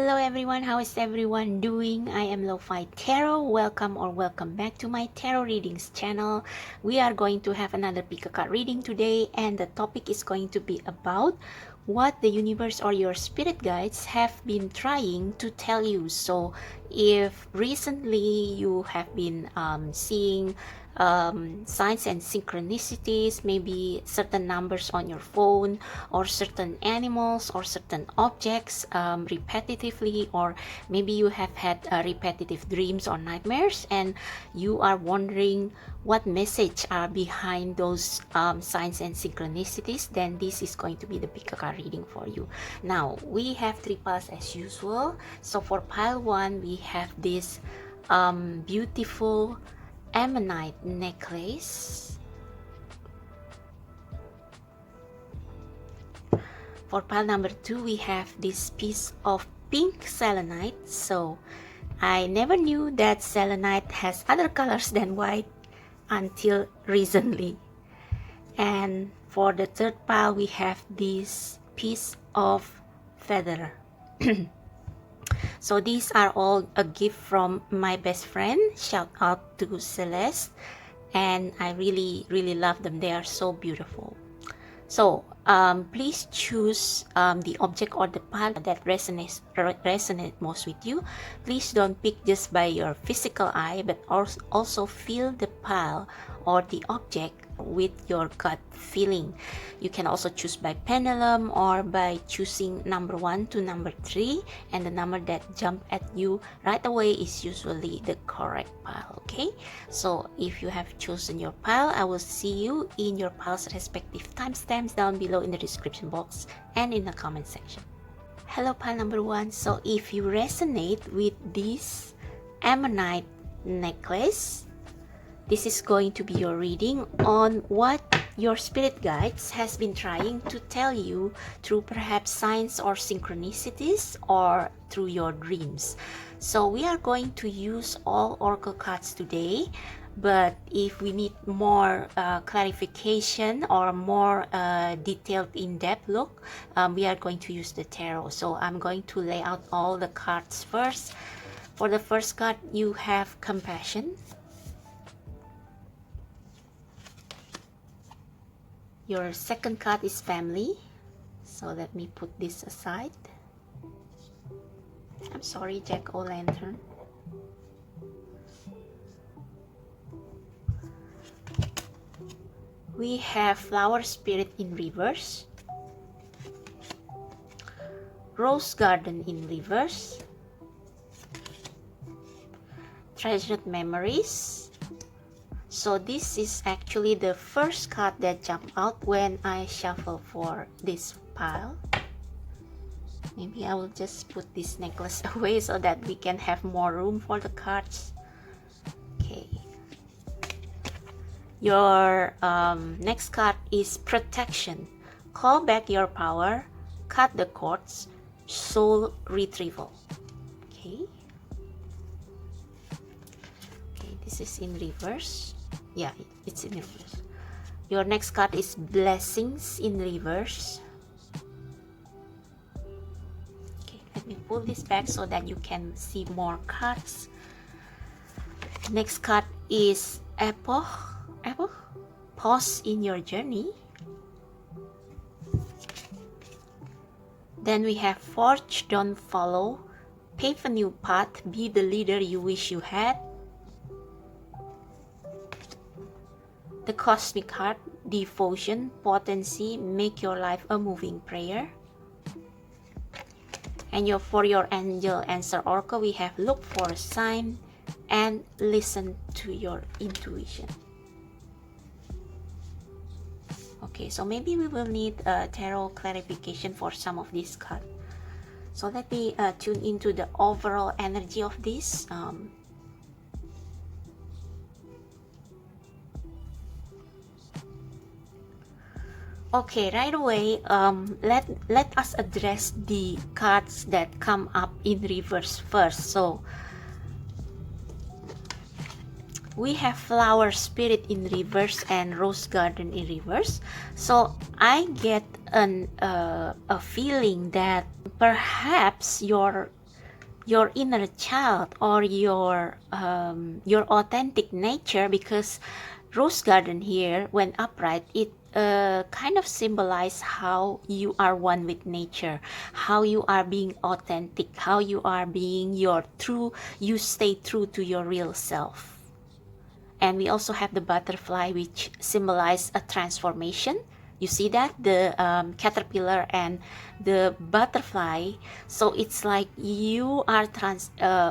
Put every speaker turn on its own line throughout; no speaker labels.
Hello everyone, how is everyone doing? I am Lo-Fi Tarot. Welcome back to my tarot readings channel. We are going to have another pick a card reading today, and the topic is going to be about what the universe or your spirit guides have been trying to tell you. So if recently you have been seeing signs and synchronicities, maybe certain numbers on your phone or certain animals or certain objects repetitively, or maybe you have had repetitive dreams or nightmares and you are wondering what message are behind those signs and synchronicities, then this is going to be the pick a card reading for you. Now we have three piles as usual. So for pile 1 we have this beautiful ammonite necklace. For pile number 2 we have this piece of pink selenite. So I never knew that selenite has other colors than white until recently. And for the third pile we have this piece of feather. So these are all a gift from my best friend. Shout out to Celeste, and I really love them. They are so beautiful. So please choose the object or the pile that resonates most with you. Please don't pick just by your physical eye, but also feel the pile or the object with your gut feeling. You can also choose by pendulum or by choosing number 1 to number 3, and the number that jump at you right away is usually the correct pile. Okay, so if you have chosen your pile, I will see you in your pile's respective timestamps down below in the description box and in the comment section. Hello pile number 1. So if you resonate with this ammonite necklace, this is going to be your reading on what your spirit guides has been trying to tell you through perhaps signs or synchronicities or through your dreams. So we are going to use all oracle cards today, but if we need more clarification or more detailed in-depth look, we are going to use the tarot. So I'm going to lay out all the cards first. For the first card you have compassion. Your second card is family. So let me put this aside. I'm sorry, Jack-o'-lantern. We have flower spirit in reverse, rose garden in reverse, treasured memories. So this is actually the first card that jumped out when I shuffle for this pile. Maybe I will just put this necklace away so that we can have more room for the cards. Okay. Your next card is protection. Call back your power, cut the cords, soul retrieval. Okay. Okay, this is in reverse. Yeah, it's in reverse. Your next card is blessings in reverse. Okay, let me pull this back so that you can see more cards. Next card is epoch. Pause in your journey. Then we have forge, don't follow, pave a new path, be the leader you wish you had. The cosmic heart, devotion, potency, make your life a moving prayer. And for your angel answer oracle, we have look for a sign and listen to your intuition. Okay, so maybe we will need tarot clarification for some of these cards. So let me tune into the overall energy of this. Okay, right away, let us address the cards that come up in reverse first. So we have flower spirit in reverse and rose garden in reverse. So I get a feeling that perhaps your your inner child or your authentic nature, because rose garden here, when upright, it kind of symbolize how you are one with nature, how you are being authentic, how you are being your true, you stay true to your real self. And we also have the butterfly, which symbolize a transformation. You see that, the caterpillar and the butterfly. So it's like you are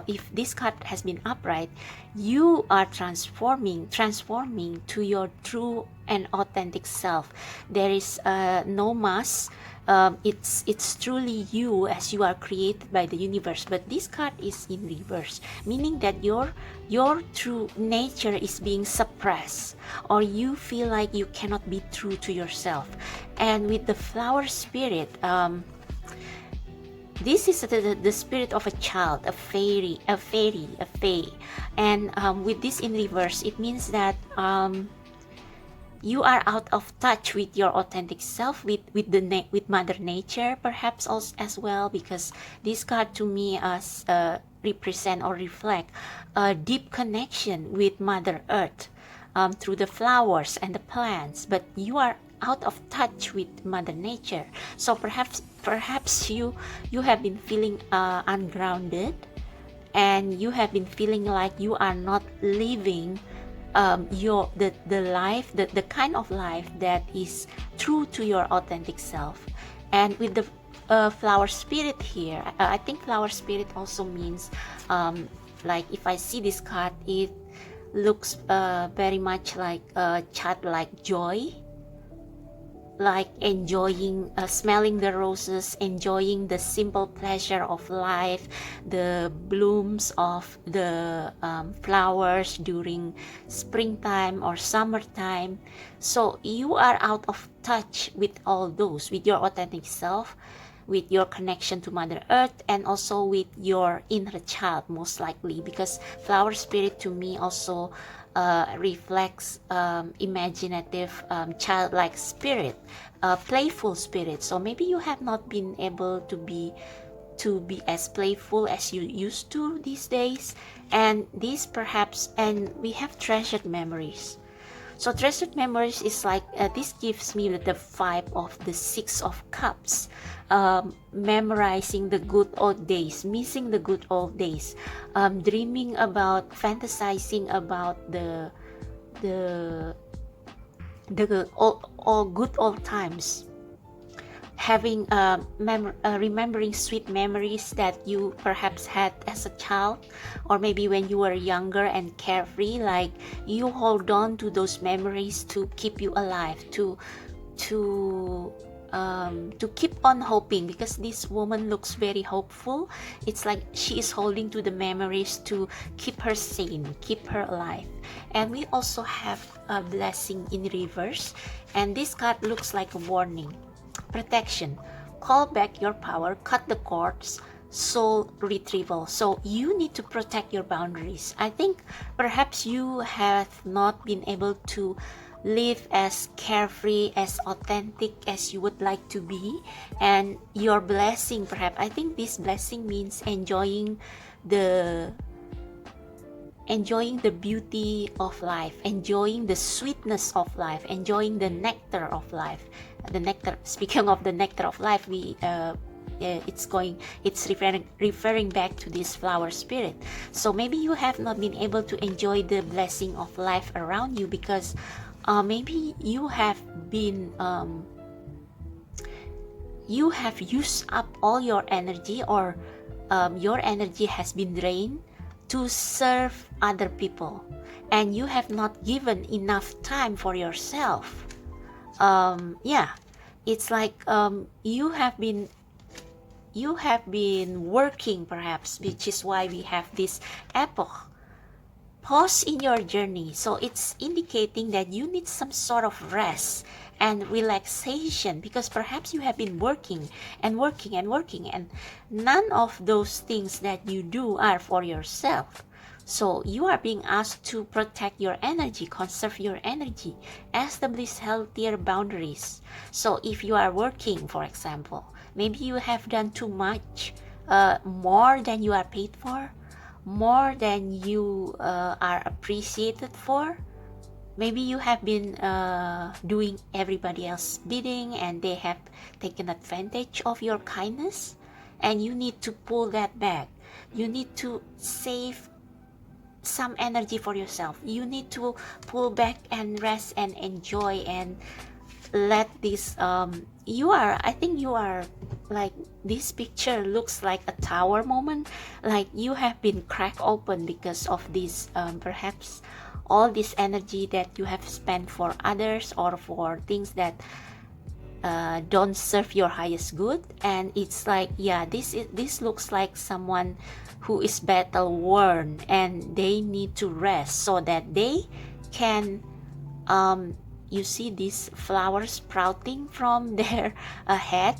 if this card has been upright, you are transforming to your true and authentic self. There is no mask. It's truly you as you are created by the universe. But this card is in reverse, meaning that your true nature is being suppressed, or you feel like you cannot be true to yourself. And with the flower spirit, this is the spirit of a child, a fairy, a fae. And with this in reverse, it means that you are out of touch with your authentic self, with Mother Nature, perhaps also as well, because this card to me as represent or reflect a deep connection with Mother Earth through the flowers and the plants, but you are out of touch with Mother Nature. So perhaps you have been feeling ungrounded, and you have been feeling like you are not living the life, the kind of life that is true to your authentic self. And with the flower spirit here, I think flower spirit also means like, if I see this card, it looks very much like childlike joy, like enjoying, smelling the roses, enjoying the simple pleasure of life, the blooms of the flowers during springtime or summertime. So you are out of touch with all those, with your authentic self, with your connection to Mother Earth, and also with your inner child, most likely, because flower spirit to me also reflects imaginative, childlike spirit, playful spirit. So maybe you have not been able to be as playful as you used to these days, and this perhaps, and we have treasured memories. So treasured memories is like, this gives me the vibe of the Six of Cups, memorizing the good old days, missing the good old days, dreaming about, fantasizing about the all good old times, having remembering sweet memories that you perhaps had as a child, or maybe when you were younger and carefree. Like, you hold on to those memories to keep you alive, to keep on hoping, because this woman looks very hopeful. It's like she is holding to the memories to keep her sane, keep her alive. And we also have a blessing in reverse, and this card looks like a warning. Protection, call back your power, cut the cords, soul retrieval. So you need to protect your boundaries. I think perhaps you have not been able to live as carefree, as authentic as you would like to be, and your blessing, perhaps, I think this blessing means enjoying the beauty of life, enjoying the sweetness of life, enjoying the nectar of life. The nectar, speaking of the nectar of life, it's referring back to this flower spirit. So maybe you have not been able to enjoy the blessing of life around you, because maybe you have been you have used up all your energy, or your energy has been drained to serve other people, and you have not given enough time for yourself. It's like you have been working, perhaps, which is why we have this epoch, pause in your journey. So it's indicating that you need some sort of rest and relaxation, because perhaps you have been working and working and working, and none of those things that you do are for yourself. So you are being asked to protect your energy, conserve your energy, establish healthier boundaries. So if you are working, for example, maybe you have done too much more than you are paid for, more than you are appreciated for. Maybe you have been doing everybody else's bidding and they have taken advantage of your kindness, and you need to pull that back. You need to save some energy for yourself. You need to pull back and rest and enjoy and let this I think you are like, this picture looks like a tower moment, like you have been cracked open because of this perhaps all this energy that you have spent for others or for things that don't serve your highest good. And it's like, yeah, this looks like someone who is battle worn and they need to rest so that they can you see these flowers sprouting from their head.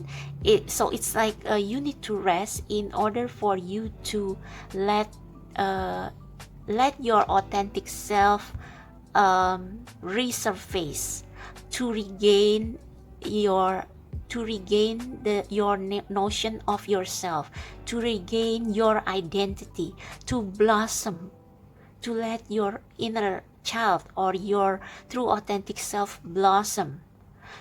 So it's like you need to rest in order for you to let your authentic self resurface, to regain your notion of yourself, to regain your identity, to blossom, to let your inner child or your true authentic self blossom.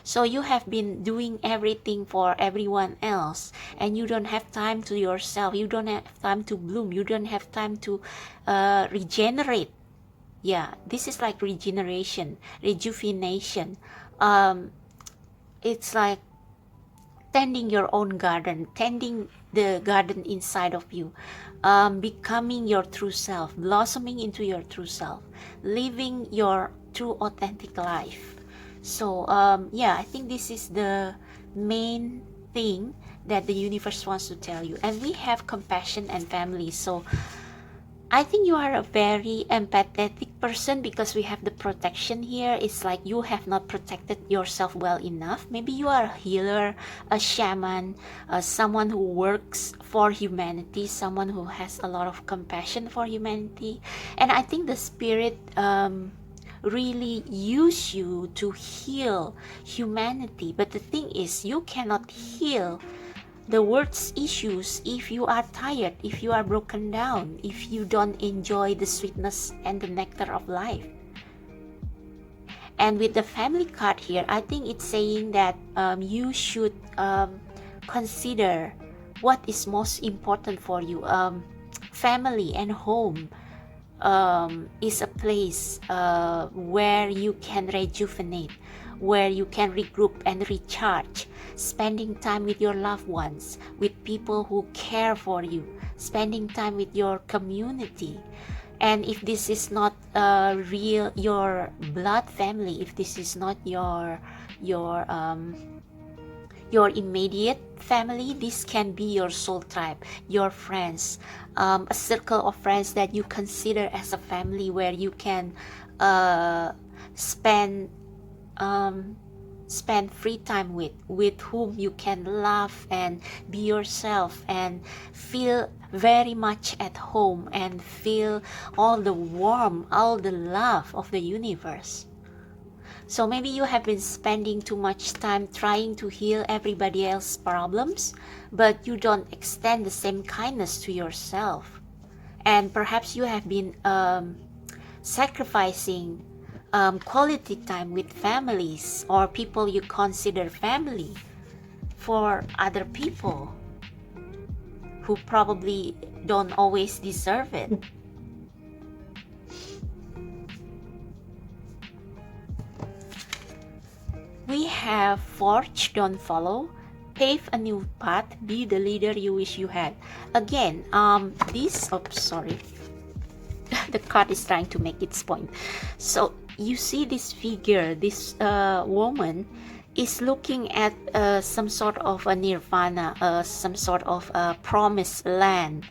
So you have been doing everything for everyone else and you don't have time to yourself. You don't have time to bloom. You don't have time to regenerate. Yeah, this is like regeneration, rejuvenation. It's like tending your own garden, tending the garden inside of you, becoming your true self, blossoming into your true self, living your true authentic life. So yeah, I think this is the main thing that the universe wants to tell you. And we have compassion and family. So I think you are a very empathetic person because we have the protection here. It's like you have not protected yourself well enough. Maybe you are a healer, a shaman, someone who works for humanity, someone who has a lot of compassion for humanity. And I think the spirit really use you to heal humanity. But the thing is, you cannot heal the world's issues if you are tired, if you are broken down, if you don't enjoy the sweetness and the nectar of life. And with the family card here, I think it's saying that you should consider what is most important for you. Family and home is a place where you can rejuvenate, where you can regroup and recharge, spending time with your loved ones, with people who care for you, spending time with your community. And if this is not your blood family, if this is not your immediate family, this can be your soul tribe, your friends, a circle of friends that you consider as a family, where you can spend free time with whom you can laugh and be yourself and feel very much at home and feel all the warmth, all the love of the universe. So maybe you have been spending too much time trying to heal everybody else's problems, but you don't extend the same kindness to yourself. And perhaps you have been sacrificing quality time with families or people you consider family for other people who probably don't always deserve it. We have forge, don't follow, pave a new path, be the leader you wish you had. Again, sorry. The card is trying to make its point. So you see this figure, this woman is looking at some sort of a nirvana, some sort of a promised land.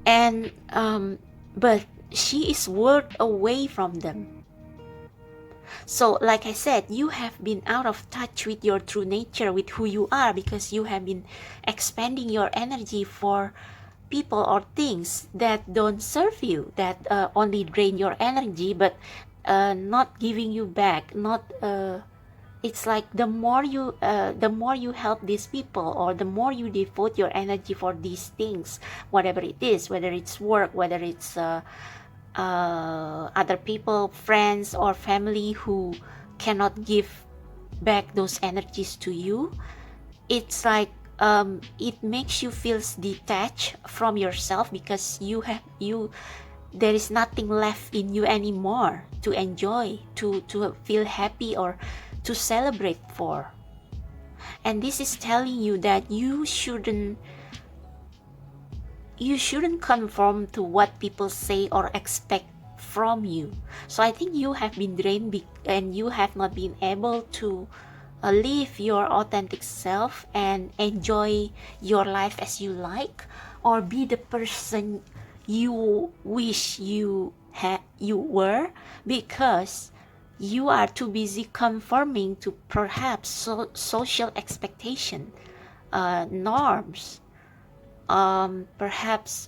And but she is whirled away from them. So like I said, you have been out of touch with your true nature, with who you are, because you have been expending your energy for people or things that don't serve you, that only drain your energy, but not giving you back, not it's like the more you help these people, or the more you devote your energy for these things, whatever it is, whether it's work, whether it's other people, friends or family who cannot give back those energies to you, it's like it makes you feel detached from yourself, because there is nothing left in you anymore to enjoy, to feel happy or to celebrate for. And this is telling you that you shouldn't conform to what people say or expect from you. So I think you have been drained and you have not been able to live your authentic self and enjoy your life as you like, or be the person you wish you were, because you are too busy conforming to perhaps social expectation, norms. Perhaps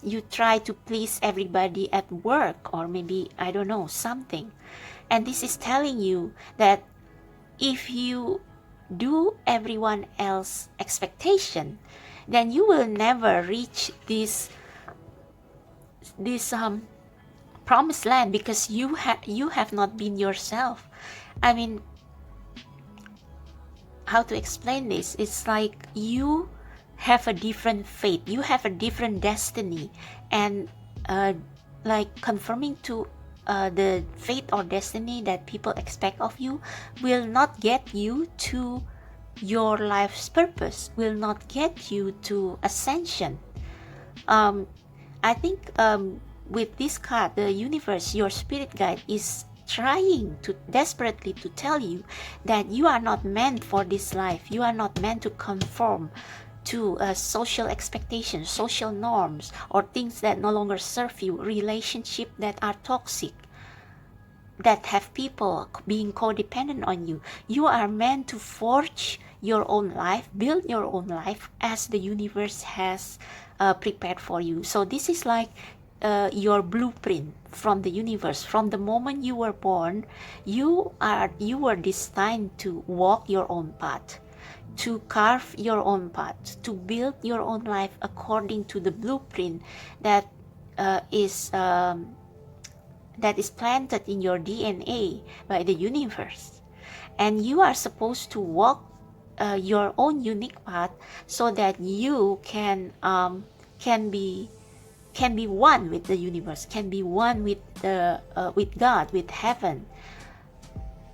you try to please everybody at work, or maybe, I don't know, something. And this is telling you that if you do everyone else's expectation, then you will never reach this promised land, because you have not been yourself. I mean, how to explain this? It's like you have a different fate, you have a different destiny, and like conforming to the fate or destiny that people expect of you will not get you to your life's purpose, will not get you to ascension. I think with this card, the universe, your spirit guide, is trying to desperately to tell you that you are not meant for this life. You are not meant to conform to social expectations, social norms, or things that no longer serve you, relationships that are toxic, that have people being codependent on you. You are meant to forge your own life, build your own life as the universe has prepared for you. So this is like your blueprint from the universe. From the moment you were born, you were destined to walk your own path, to carve your own path, to build your own life according to the blueprint that is planted in your DNA by the universe. And you are supposed to walk your own unique path, so that you can be one with the universe, can be one with with God, with heaven,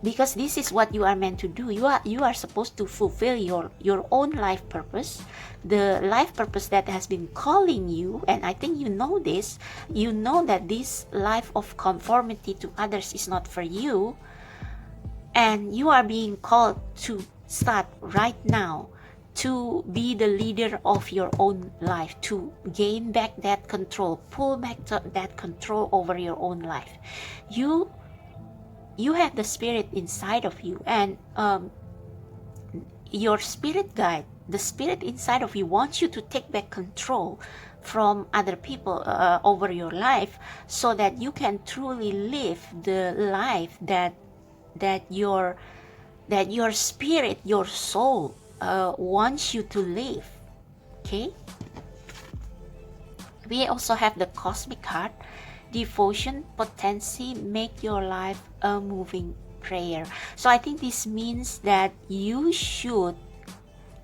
because this is what you are meant to do. You are supposed to fulfill your own life purpose, the life purpose that has been calling you. And I think you know this. You know that this life of conformity to others is not for you, and you are being called to start right now to be the leader of your own life, to gain back that control, pull back that control over your own life. You have the spirit inside of you, and your spirit guide, the spirit inside of you, wants you to take back control from other people over your life, so that you can truly live the life that your spirit, your soul wants you to live. Okay, we also have the cosmic heart, devotion, potency, make your life a moving prayer. So I think this means that you should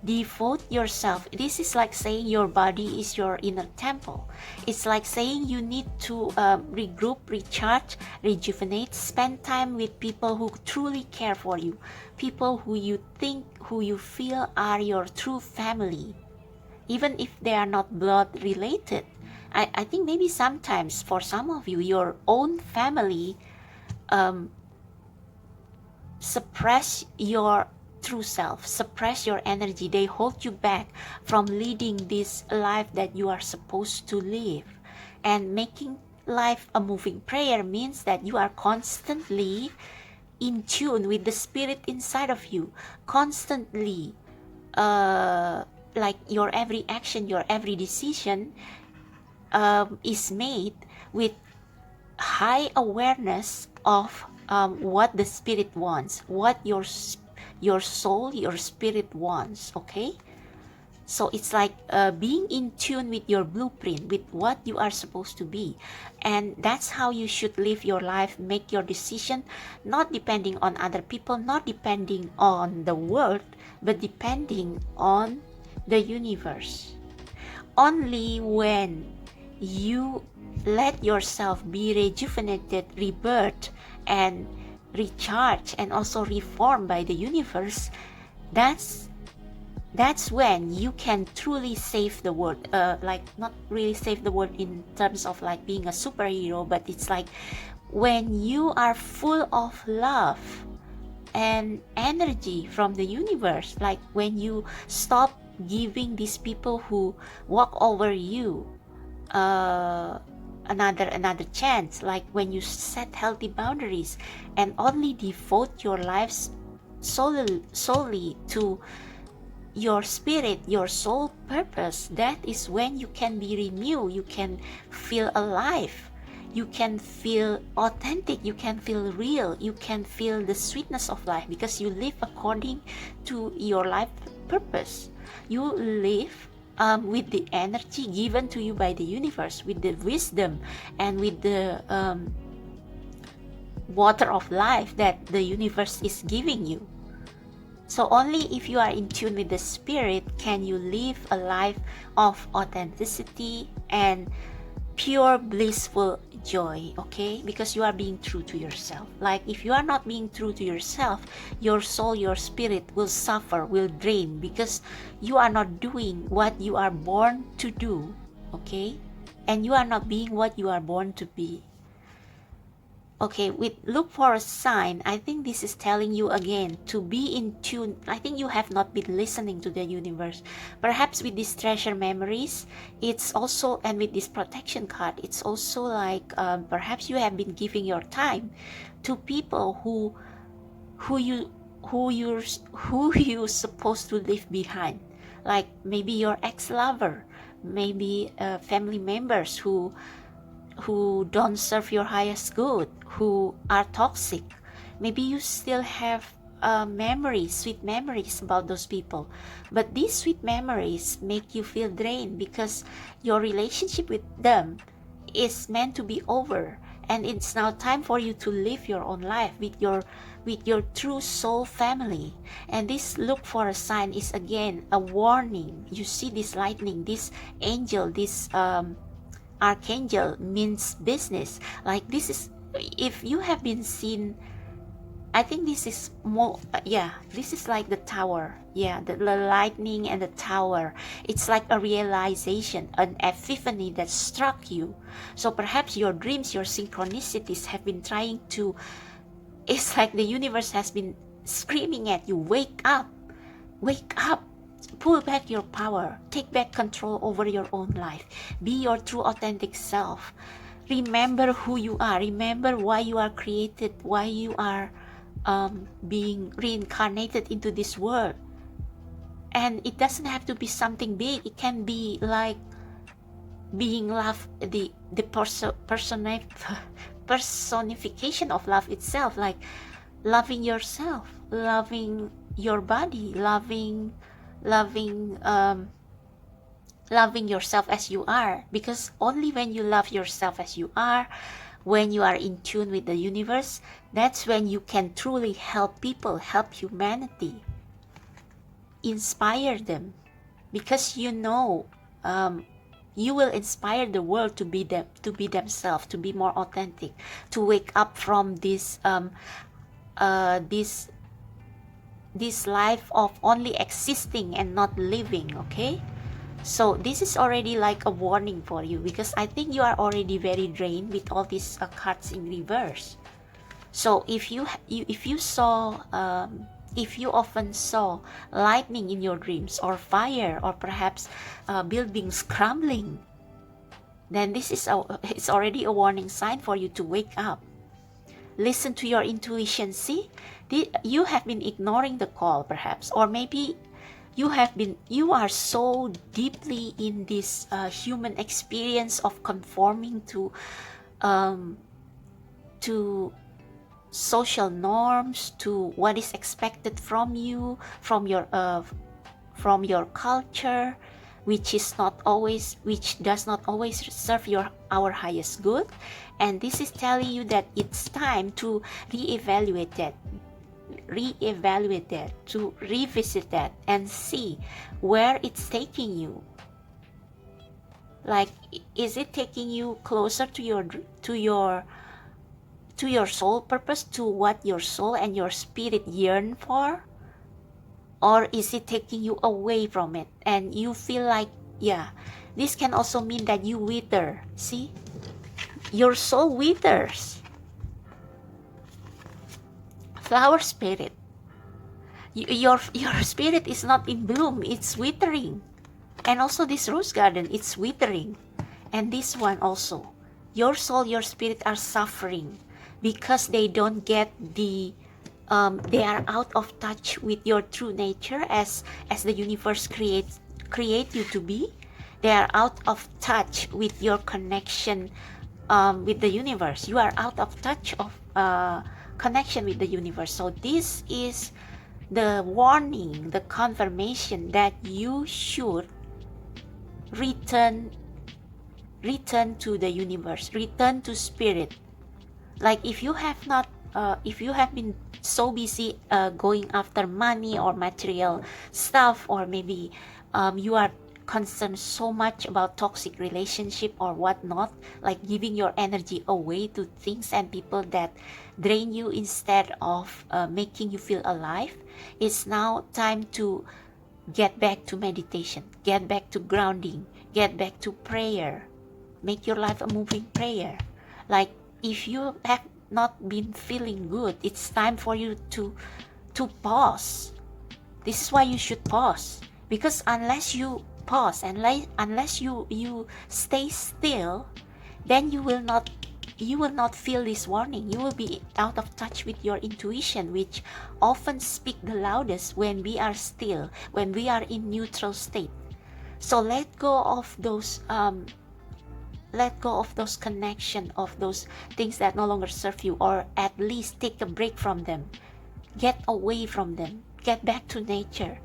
devote yourself. This is like saying your body is your inner temple. It's like saying you need to regroup, recharge, rejuvenate, spend time with people who truly care for you, people who you feel are your true family, even if they are not blood related. I think maybe sometimes for some of you, your own family suppress your true self, suppress your energy. They hold you back from leading this life that you are supposed to live. And making life a moving prayer means that you are constantly in tune with the spirit inside of you, constantly like your every action, your every decision is made with high awareness of what the spirit wants, what your soul, your spirit wants. Okay, so it's like being in tune with your blueprint, with what you are supposed to be. And that's how you should live your life, make your decision, not depending on other people, not depending on the world, but depending on the universe. Only when you let yourself be rejuvenated, rebirth, and recharged, and also reformed by the universe, that's when you can truly save the world. Like, not really save the world in terms of like being a superhero, but it's like when you are full of love and energy from the universe, like when you stop giving these people who walk over you another chance, like when you set healthy boundaries and only devote your lives solely to your spirit, your soul purpose, that is when you can be renewed, you can feel alive, you can feel authentic, you can feel real, you can feel the sweetness of life, because you live according to your life purpose. You live with the energy given to you by the universe, with the wisdom and with the water of life that the universe is giving you. So only if you are in tune with the spirit can you live a life of authenticity and pure blissful joy. Okay, because you are being true to yourself. Like, if you are not being true to yourself, your soul, your spirit will suffer, will drain, because you are not doing what you are born to do. Okay, and you are not being what you are born to be. Okay, with look for a sign, I think this is telling you again to be in tune. I think you have not been listening to the universe. Perhaps with these treasure memories, it's also, and with this protection card, it's also like perhaps you have been giving your time to people who you supposed to leave behind. Like maybe your ex-lover, maybe family members who don't serve your highest good, who are toxic. Maybe you still have memories, sweet memories about those people, but these sweet memories make you feel drained because your relationship with them is meant to be over, and it's now time for you to live your own life with your true soul family. And this look for a sign is again a warning. You see this lightning, this angel, this archangel means business. Like, this is, if you have been seen, I think this is more this is like the tower. The lightning and the tower, it's like a realization, an epiphany that struck you. So perhaps your dreams, your synchronicities have been trying to, it's like the universe has been screaming at you, wake up, wake up. Pull back your power. Take back control over your own life. Be your true authentic self. Remember who you are. Remember why you are created, why you are being reincarnated into this world. And it doesn't have to be something big. It can be like being love, the personification of love itself, like loving yourself, loving your body, loving yourself as you are. Because only when you love yourself as you are, when you are in tune with the universe, that's when you can truly help people, help humanity, inspire them. Because you know, you will inspire the world to be themselves, to be more authentic, to wake up from this life of only existing and not living. Okay, so this is already like a warning for you, because I think you are already very drained with all these cards in reverse. So if you often saw lightning in your dreams, or fire, or perhaps buildings crumbling, then this is it's already a warning sign for you to wake up. Listen to your intuition. See, you have been ignoring the call, perhaps, or maybe you are so deeply in this human experience of conforming to to social norms, to what is expected from you, from your culture, which does not always serve our highest good. And this is telling you that it's time to reevaluate that, to revisit that, and see where it's taking you. Like, is it taking you closer to your soul purpose, to what your soul and your spirit yearn for? Or is it taking you away from it and you feel like, yeah, this can also mean that you wither. See, your soul withers. Flower spirit, your spirit is not in bloom, it's withering. And also this rose garden, it's withering. And this one also, your soul, your spirit are suffering because they don't get they are out of touch with your true nature as the universe create you to be. They are out of touch with your connection with the universe. You are out of touch of connection with the universe. So this is the warning, the confirmation that you should return to the universe, return to spirit. Like, if you have been so busy going after money or material stuff, or maybe you are concerned so much about toxic relationship or whatnot, like giving your energy away to things and people that drain you instead of making you feel alive, it's now time to get back to meditation, get back to grounding, get back to prayer. Make your life a moving prayer. Like, if you have not been feeling good, it's time for you to pause. This is why you should pause, because unless you pause, unless you stay still, then you will not feel this warning. You will be out of touch with your intuition, which often speak the loudest when we are still, when we are in neutral state. So let go of those connection, of those things that no longer serve you, or at least take a break from them. Get away from them. Get back to nature.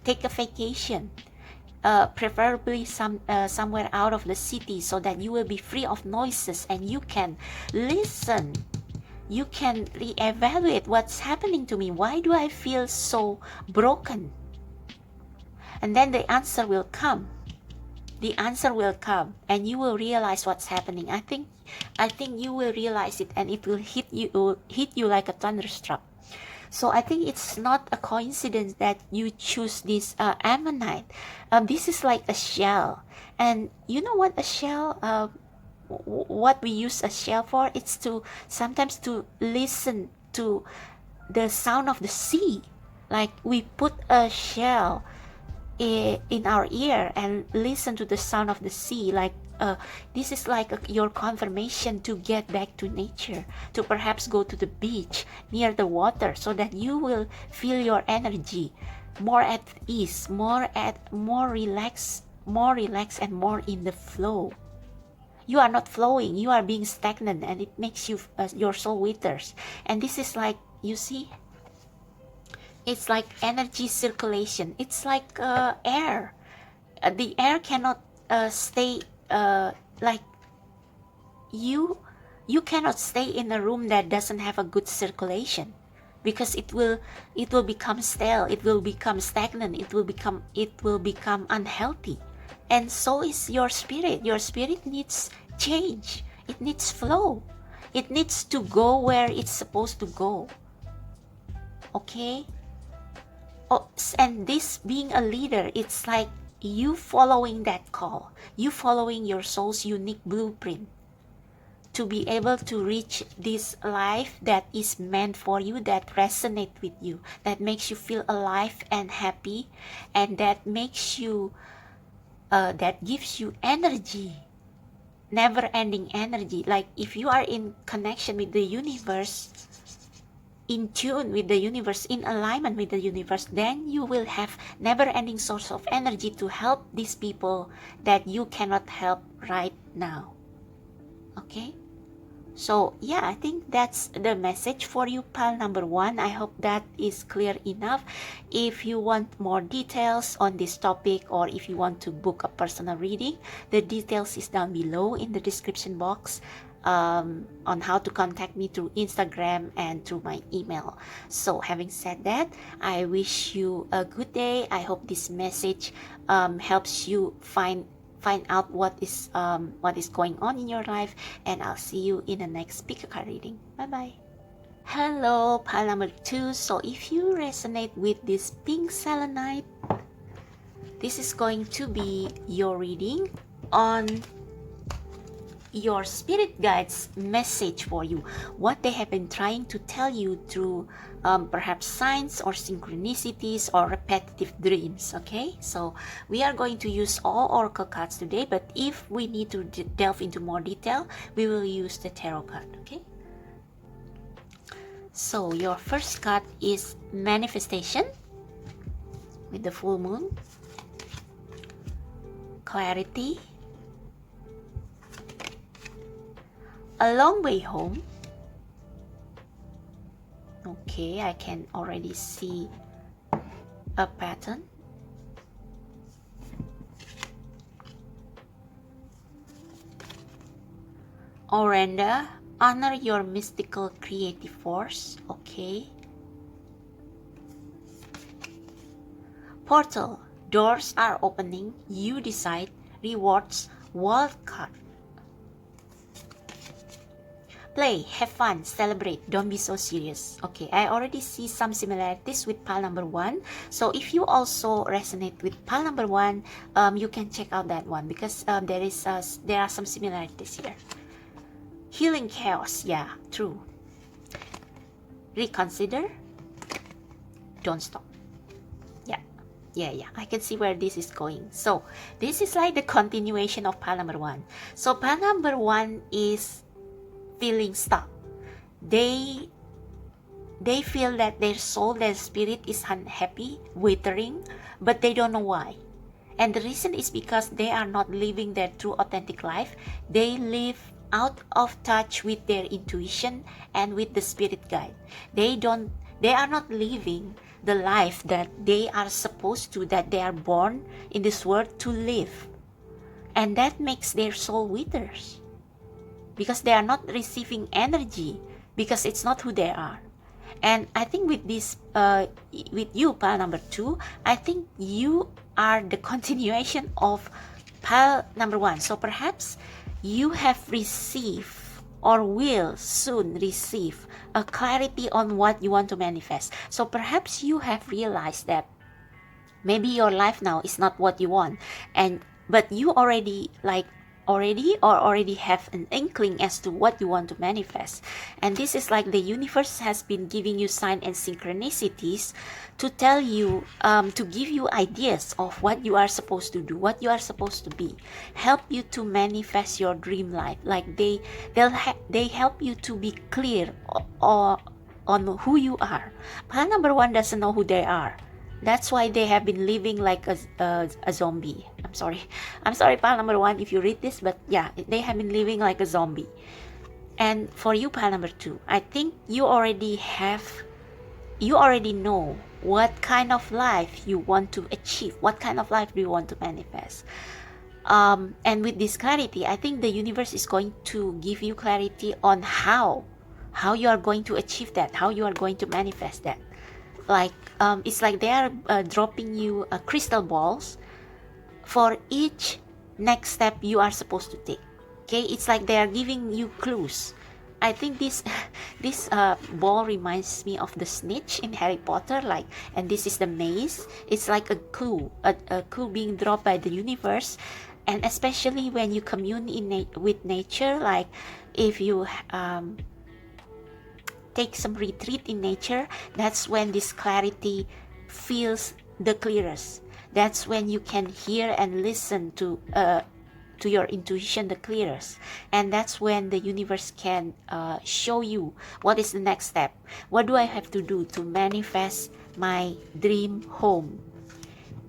Take a vacation. Preferably somewhere out of the city, so that you will be free of noises and you can listen. You can reevaluate what's happening to me. Why do I feel so broken? And then the answer will come. And you will realize what's happening. I think you will realize it, and it will hit you like a thunderstruck. So I think it's not a coincidence that you choose this ammonite. This is like a shell, and you know what a shell? What we use a shell for? It's to sometimes to listen to the sound of the sea. Like, we put a shell in our ear and listen to the sound of the sea. Like, this is like your confirmation to get back to nature, to perhaps go to the beach near the water, so that you will feel your energy more at ease, more relaxed, and more in the flow. You are not flowing, you are being stagnant, and it makes you your soul withers. And this is like, you see, it's like energy circulation. It's like air. The air cannot stay like you cannot stay in a room that doesn't have a good circulation, because it will become stale, it will become stagnant, it will become unhealthy. And so is your spirit. Your spirit needs change, it needs flow, it needs to go where it's supposed to go. Okay? Oh, and this being a leader, it's like you following that call, you following your soul's unique blueprint to be able to reach this life that is meant for you, that resonates with you, that makes you feel alive and happy, and that makes you that gives you energy, never-ending energy. Like, if you are in connection with the universe, in tune with the universe, in alignment with the universe, then you will have never-ending source of energy to help these people that you cannot help right now. Okay? So yeah, I think that's the message for you, pal number 1. I hope that is clear enough. If you want more details on this topic, or if you want to book a personal reading, the details is down below in the description box, on how to contact me through Instagram and through my email. So having said that, I wish you a good day. I hope this message helps you find out what is going on in your life, and I'll see you in the next pick a card reading. Bye bye. Hello, pile number 2. So if you resonate with this pink selenite, this is going to be your reading on your spirit guides message for you, what they have been trying to tell you through perhaps signs or synchronicities or repetitive dreams. Okay, so we are going to use all oracle cards today, but if we need to delve into more detail, we will use the tarot card. Okay, so your first card is manifestation with the full moon, clarity, a long way home. Okay, I can already see a pattern. Orenda, honor your mystical creative force. Okay. Portal, doors are opening. You decide. Rewards, wild card. Play, have fun, celebrate, don't be so serious. Okay, I already see some similarities with pile number 1. So if you also resonate with pile number 1, you can check out that one, because there are some similarities here. Healing chaos, yeah, true. Reconsider, don't stop. Yeah, I can see where this is going. So this is like the continuation of pile number 1. So pile number 1 is feeling stuck. They feel that their soul, their spirit is unhappy, withering, but they don't know why. And the reason is because they are not living their true authentic life. They live out of touch with their intuition and with the spirit guide. They are not living the life that they are supposed to, that they are born in this world to live. And that makes their soul withers, because they are not receiving energy, because it's not who they are. And I think with this, with you, pile number 2, I think you are the continuation of pile number 1. So perhaps you have received or will soon receive a clarity on what you want to manifest. So perhaps you have realized that maybe your life now is not what you want, but you already have an inkling as to what you want to manifest. And this is like the universe has been giving you signs and synchronicities to tell you, to give you ideas of what you are supposed to do, what you are supposed to be, help you to manifest your dream life. Like they help you to be clear on who you are. Pile number 1 doesn't know who they are. That's why they have been living like a zombie. I'm sorry, pile number 1, if you read this, but yeah, they have been living like a zombie. And for you, pile number 2, I think you already know what kind of life you want to achieve, what kind of life do you want to manifest. And with this clarity, I think the universe is going to give you clarity on how you are going to achieve that, how you are going to manifest that. Like it's like they are dropping you crystal balls for each next step you are supposed to take. Okay, it's like they are giving you clues. I think this ball reminds me of the snitch in Harry Potter, like, and this is the maze. It's like a clue being dropped by the universe. And especially when you commune with nature, like if you take some retreat in nature, that's when this clarity feels the clearest. That's when you can hear and listen to your intuition the clearest. And that's when the universe can show you what is the next step. What do I have to do to manifest my dream home?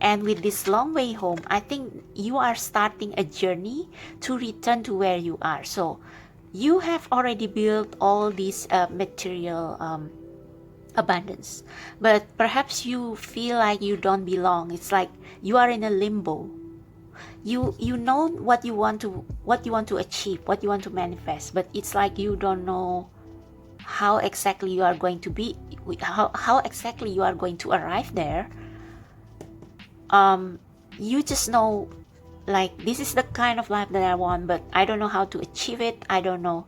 And with this long way home, I think you are starting a journey to return to where you are. So you have already built all these material abundance, but perhaps you feel like you don't belong. It's like you are in a limbo. You know what you want to achieve, what you want to manifest, but it's like you don't know how exactly you are going to be, how exactly you are going to arrive there. You just know, like, this is the kind of life that I want, but I don't know how to achieve it. I don't know,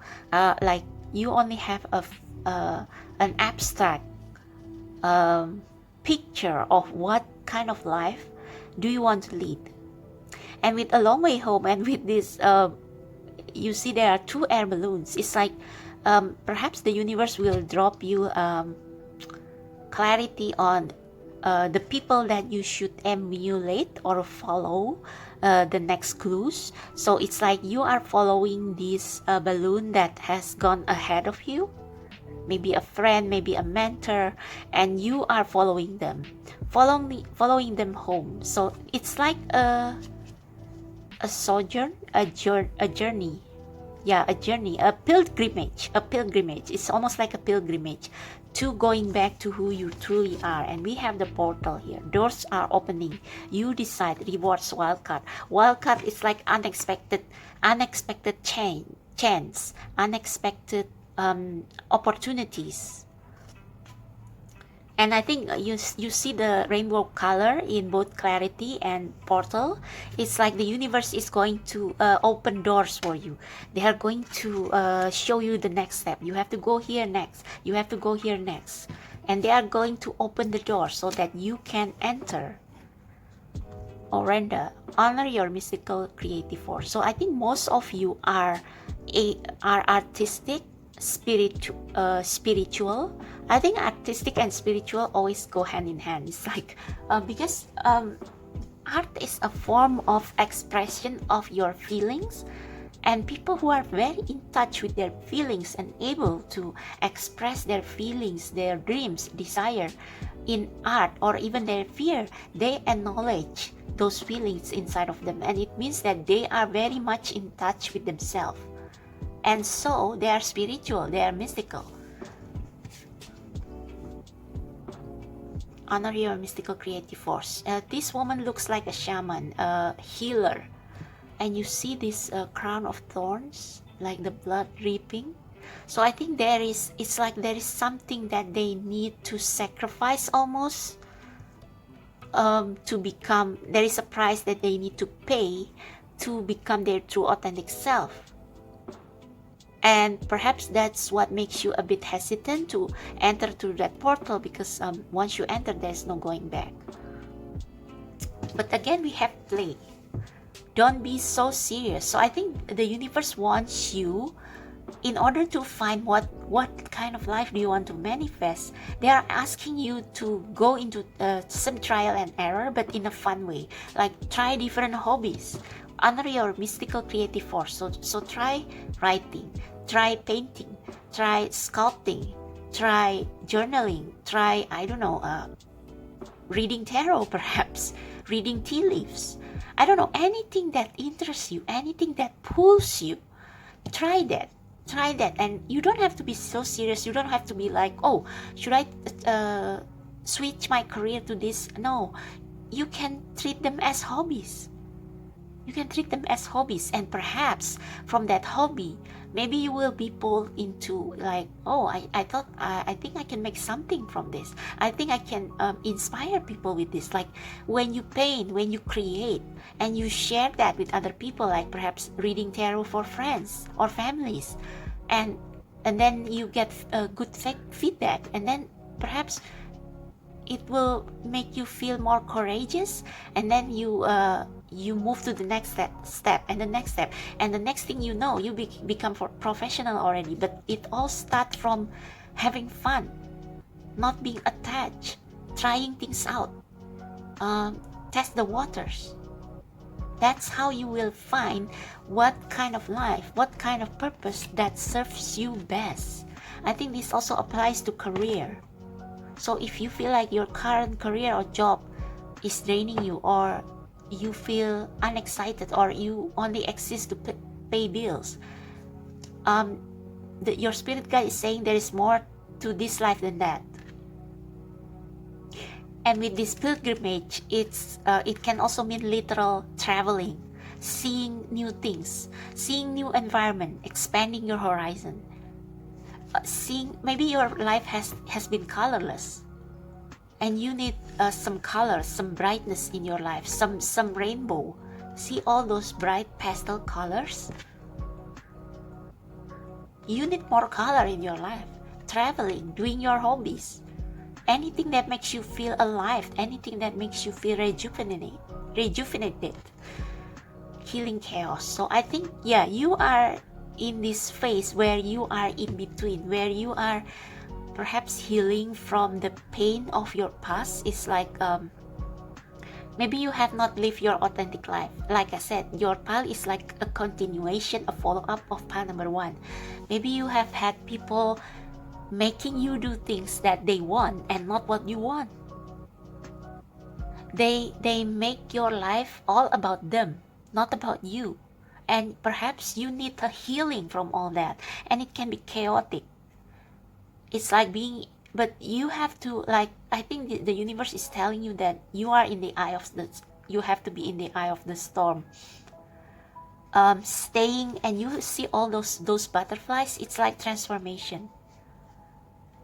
like, you only have an abstract picture of what kind of life do you want to lead. And with A Long Way Home and with this, you see there are 2 air balloons. It's like perhaps the universe will drop you clarity on the people that you should emulate or follow, the next clues. So it's like you are following this balloon that has gone ahead of you, maybe a friend, maybe a mentor, and you are following them home. So it's like a sojourn, a journey, a pilgrimage. It's almost like a pilgrimage to going back to who you truly are. And we have the portal here. Doors are opening. You decide. Rewards, wildcard. Wildcard is like unexpected chance, unexpected opportunities. And I think you see the rainbow color in both clarity and portal. It's like the universe is going to open doors for you. They are going to show you the next step. You have to go here next. You have to go here next. And they are going to open the door so that you can enter. Orenda, honor your mystical creative force. So I think most of you are artistic, spiritual. I think artistic and spiritual always go hand in hand. It's like because art is a form of expression of your feelings, and people who are very in touch with their feelings and able to express their feelings, their dreams, desire in art, or even their fear, they acknowledge those feelings inside of them, and it means that they are very much in touch with themselves. And so they are spiritual, they are mystical. Honor your mystical creative force. This woman looks like a shaman, a healer. And you see this crown of thorns, like the blood dripping. So I think it's like there is something that they need to sacrifice almost to become, there is a price that they need to pay to become their true authentic self. And perhaps that's what makes you a bit hesitant to enter through that portal, because once you enter, there's no going back. But again, we have play. Don't be so serious. So I think the universe wants you, in order to find what kind of life do you want to manifest, they are asking you to go into some trial and error, but in a fun way. Like, try different hobbies. Honor your mystical creative force. So try writing, try painting, try sculpting, try journaling, try, I don't know, reading tarot, perhaps reading tea leaves. I don't know, anything that interests you, anything that pulls you, try that. And you don't have to be so serious. You don't have to be like, oh, should I switch my career to this? No, you can treat them as hobbies. And perhaps from that hobby, maybe you will be pulled into like, oh, I think I can make something from this. I think I can inspire people with this. Like, when you paint, when you create, and you share that with other people, like perhaps reading tarot for friends or families, and then you get good feedback, and then perhaps it will make you feel more courageous, and then you move to the next step, and the next step, and the next thing you know, you become professional already. But it all starts from having fun, not being attached, trying things out, test the waters. That's how you will find what kind of life, what kind of purpose that serves you best. I think this also applies to career. So if you feel like your current career or job is draining you, or you feel unexcited, or you only exist to pay bills, your spirit guide is saying there is more to this life than that. And with this pilgrimage, it can also mean literal traveling, seeing new things, seeing new environment, expanding your horizon. Seeing, maybe your life has been colorless, and you need some color, some brightness in your life, some rainbow. See all those bright pastel colors? You need more color in your life. Traveling, doing your hobbies, anything that makes you feel alive, anything that makes you feel rejuvenated. Healing chaos. So I think, yeah, you are in this phase where you are in between, where you are perhaps healing from the pain of your past. It's like maybe you have not lived your authentic life. Like I said, your pile is like a continuation, a follow-up of pile number 1. Maybe you have had people making you do things that they want and not what you want. They make your life all about them, not about you. And perhaps you need a healing from all that, and it can be chaotic. It's like but you have to, like, I think the universe is telling you that you are in the eye of you have to be in the eye of the storm. Staying, and you see all those butterflies. It's like transformation.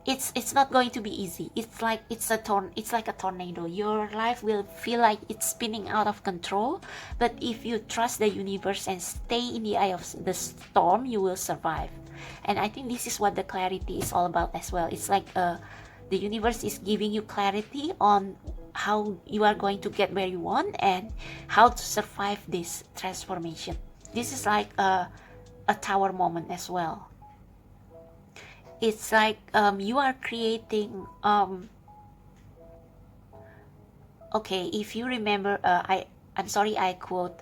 It's not going to be easy. It's like a tornado. Your life will feel like it's spinning out of control, but if you trust the universe and stay in the eye of the storm, you will survive. And I think this is what the clarity is all about as well. It's like the universe is giving you clarity on how you are going to get where you want and how to survive this transformation. This is like a tower moment as well. It's like you are creating okay, if you remember, I'm sorry I quote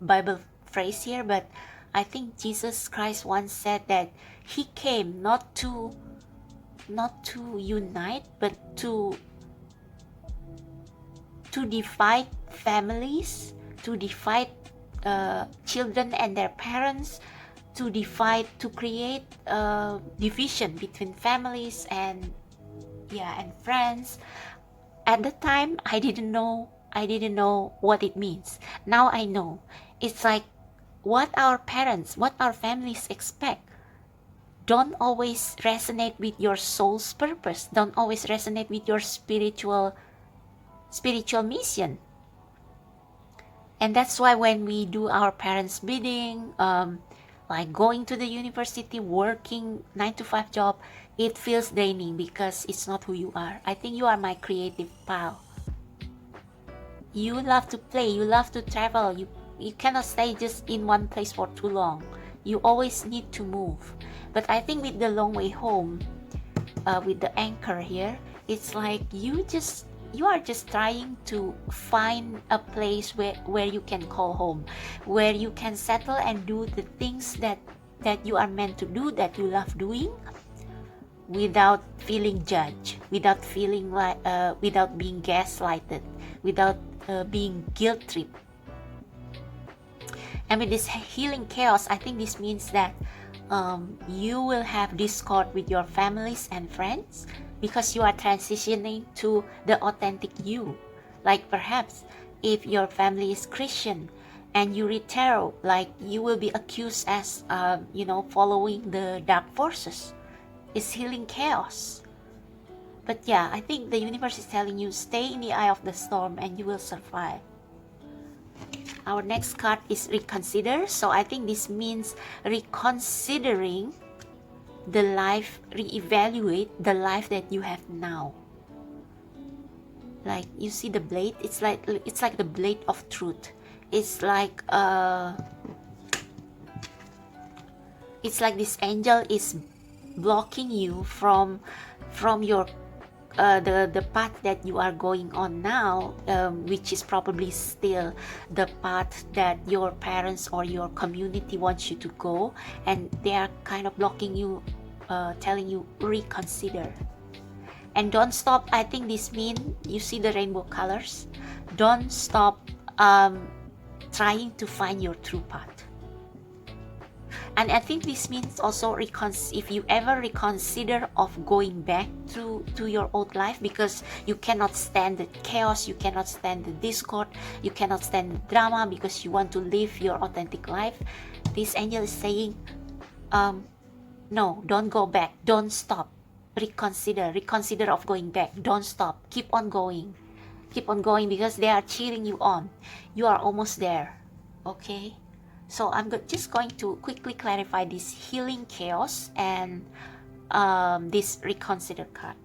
Bible phrase here, but I think Jesus Christ once said that he came not to unite, but to divide families, to divide children and their parents, to create division between families and friends. At the time, I didn't know what it means. Now I know. It's like what our parents, what our families expect don't always resonate with your soul's purpose, don't always resonate with your spiritual mission. And that's why when we do our parents' bidding, like going to the university, working 9-to-5 job, it feels draining because it's not who you are. I think you are my creative pal. You love to play, you love to travel, you cannot stay just in one place for too long. You always need to move. But I think with the long way home, with the anchor here, it's like you are just trying to find a place where you can call home, where you can settle and do the things that you are meant to do, that you love doing, without feeling judged, without feeling like without being gaslighted, without being guilt tripped. And with this healing chaos, I think this means that you will have discord with your families and friends, because you are transitioning to the authentic you. Like perhaps if your family is Christian and you read tarot, like you will be accused as following the dark forces. It's healing chaos. But yeah, I think the universe is telling you, stay in the eye of the storm and you will survive. Our next card is Reconsider. So I think this means reconsidering the life, reevaluate the life that you have now. Like you see the blade, it's like the blade of truth. It's like this angel is blocking you from your the path that you are going on now, which is probably still the path that your parents or your community wants you to go, and they are kind of blocking you, telling you reconsider. And don't stop. I think this means, you see the rainbow colors, don't stop trying to find your true path. And I think this means also if you ever reconsider of going back to your old life, because you cannot stand the chaos, you cannot stand the discord, you cannot stand the drama, because you want to live your authentic life. This angel is saying, no, don't go back, don't stop, reconsider of going back, don't stop, keep on going, because they are cheering you on. You are almost there. Okay, so I'm just going to quickly clarify this healing chaos and this reconsider card.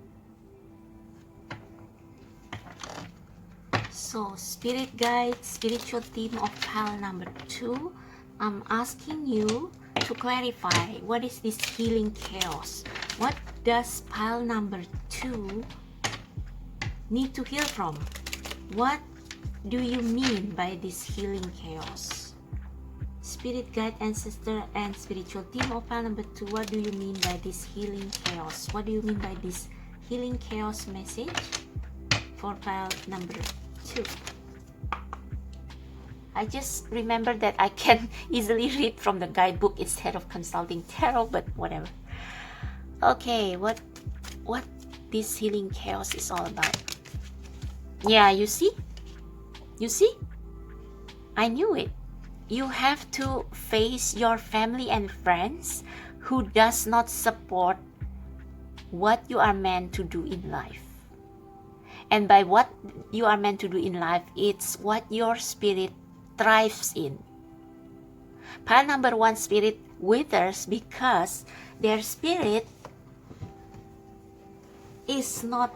So spirit guide, spiritual team of pile number 2, I'm asking you to clarify what is this healing chaos. What does pile number 2 need to heal from? What do you mean by this healing chaos? Spirit guide, ancestor, and spiritual team of pile number 2, what do you mean by this healing chaos? What do you mean by this healing chaos message for pile number 2? I just remember that I can easily read from the guidebook instead of consulting tarot, but whatever. Okay, what this healing chaos is all about. Yeah, you see? I knew it. You have to face your family and friends who does not support what you are meant to do in life. And by what you are meant to do in life, it's what your spirit thrives in. Pile number 1 spirit withers because their spirit is not,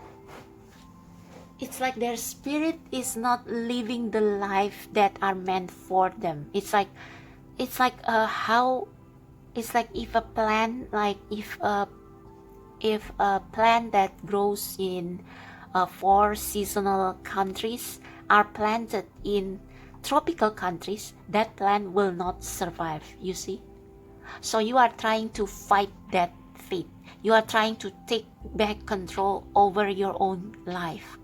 it's like their spirit is not living the life that are meant for them. It's like if a plant, like if a plant that grows in 4 seasonal countries are planted in tropical countries, that plant will not survive, you see. So you are trying to fight that fate. You are trying to take back control over your own life,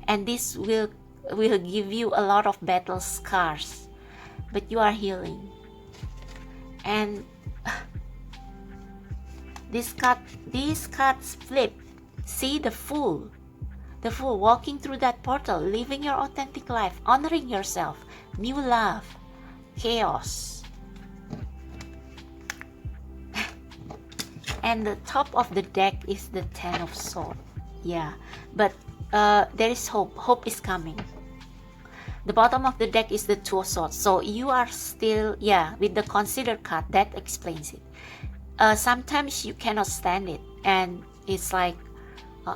and this will give you a lot of battle scars, but you are healing. And these cards flip. See the Fool walking through that portal, living your authentic life, honoring yourself, new love, chaos. And the top of the deck is the 10 of Swords. Yeah, but there is hope. Hope is coming. The bottom of the deck is the 2 of Swords. So you are still, with the Consider card, that explains it. Sometimes you cannot stand it, and it's like,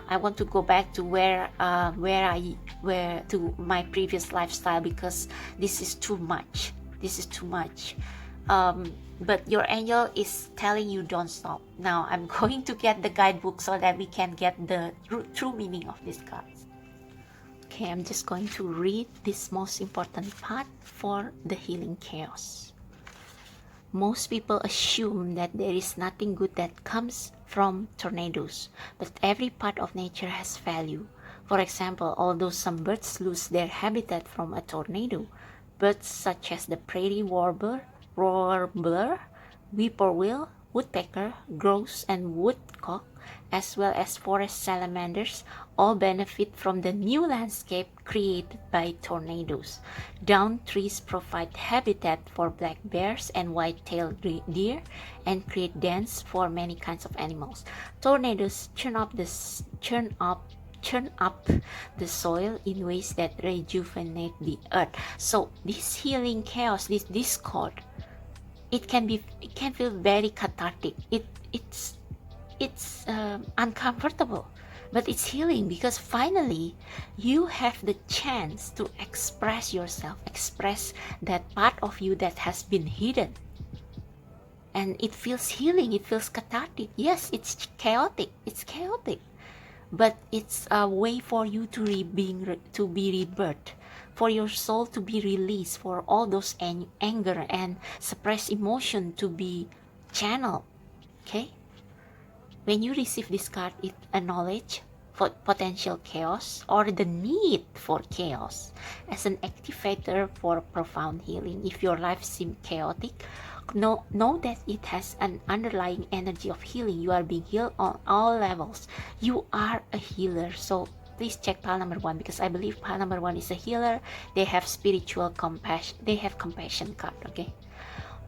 I want to go back to where to my previous lifestyle, because this is too much. But your angel is telling you don't stop. Now I'm going to get the guidebook so that we can get the true meaning of these cards. Okay, I'm just going to read this most important part for the healing chaos. Most people assume that there is nothing good that comes from tornadoes, but every part of nature has value. For example, although some birds lose their habitat from a tornado, birds such as the prairie warbler, whippoorwill, woodpecker, grouse, and woodcock, as well as forest salamanders, all benefit from the new landscape created by tornadoes. Downed trees provide habitat for black bears and white-tailed deer and create dens for many kinds of animals. Tornadoes churn up the soil in ways that rejuvenate the earth. So this healing chaos, this discord, it can feel very cathartic. It's uncomfortable, but it's healing, because finally you have the chance to express yourself, express that part of you that has been hidden, and it feels healing, it feels cathartic. Yes, it's chaotic, but it's a way for you to be rebirthed, for your soul to be released, for all those anger and suppressed emotion to be channeled. Okay, when you receive this card, it acknowledges potential chaos or the need for chaos as an activator for profound healing. If your life seems chaotic, know that it has an underlying energy of healing. You are being healed on all levels. You are a healer. So please check pile number 1, because I believe pile number 1 is a healer. They have spiritual compassion. They have compassion card. Okay.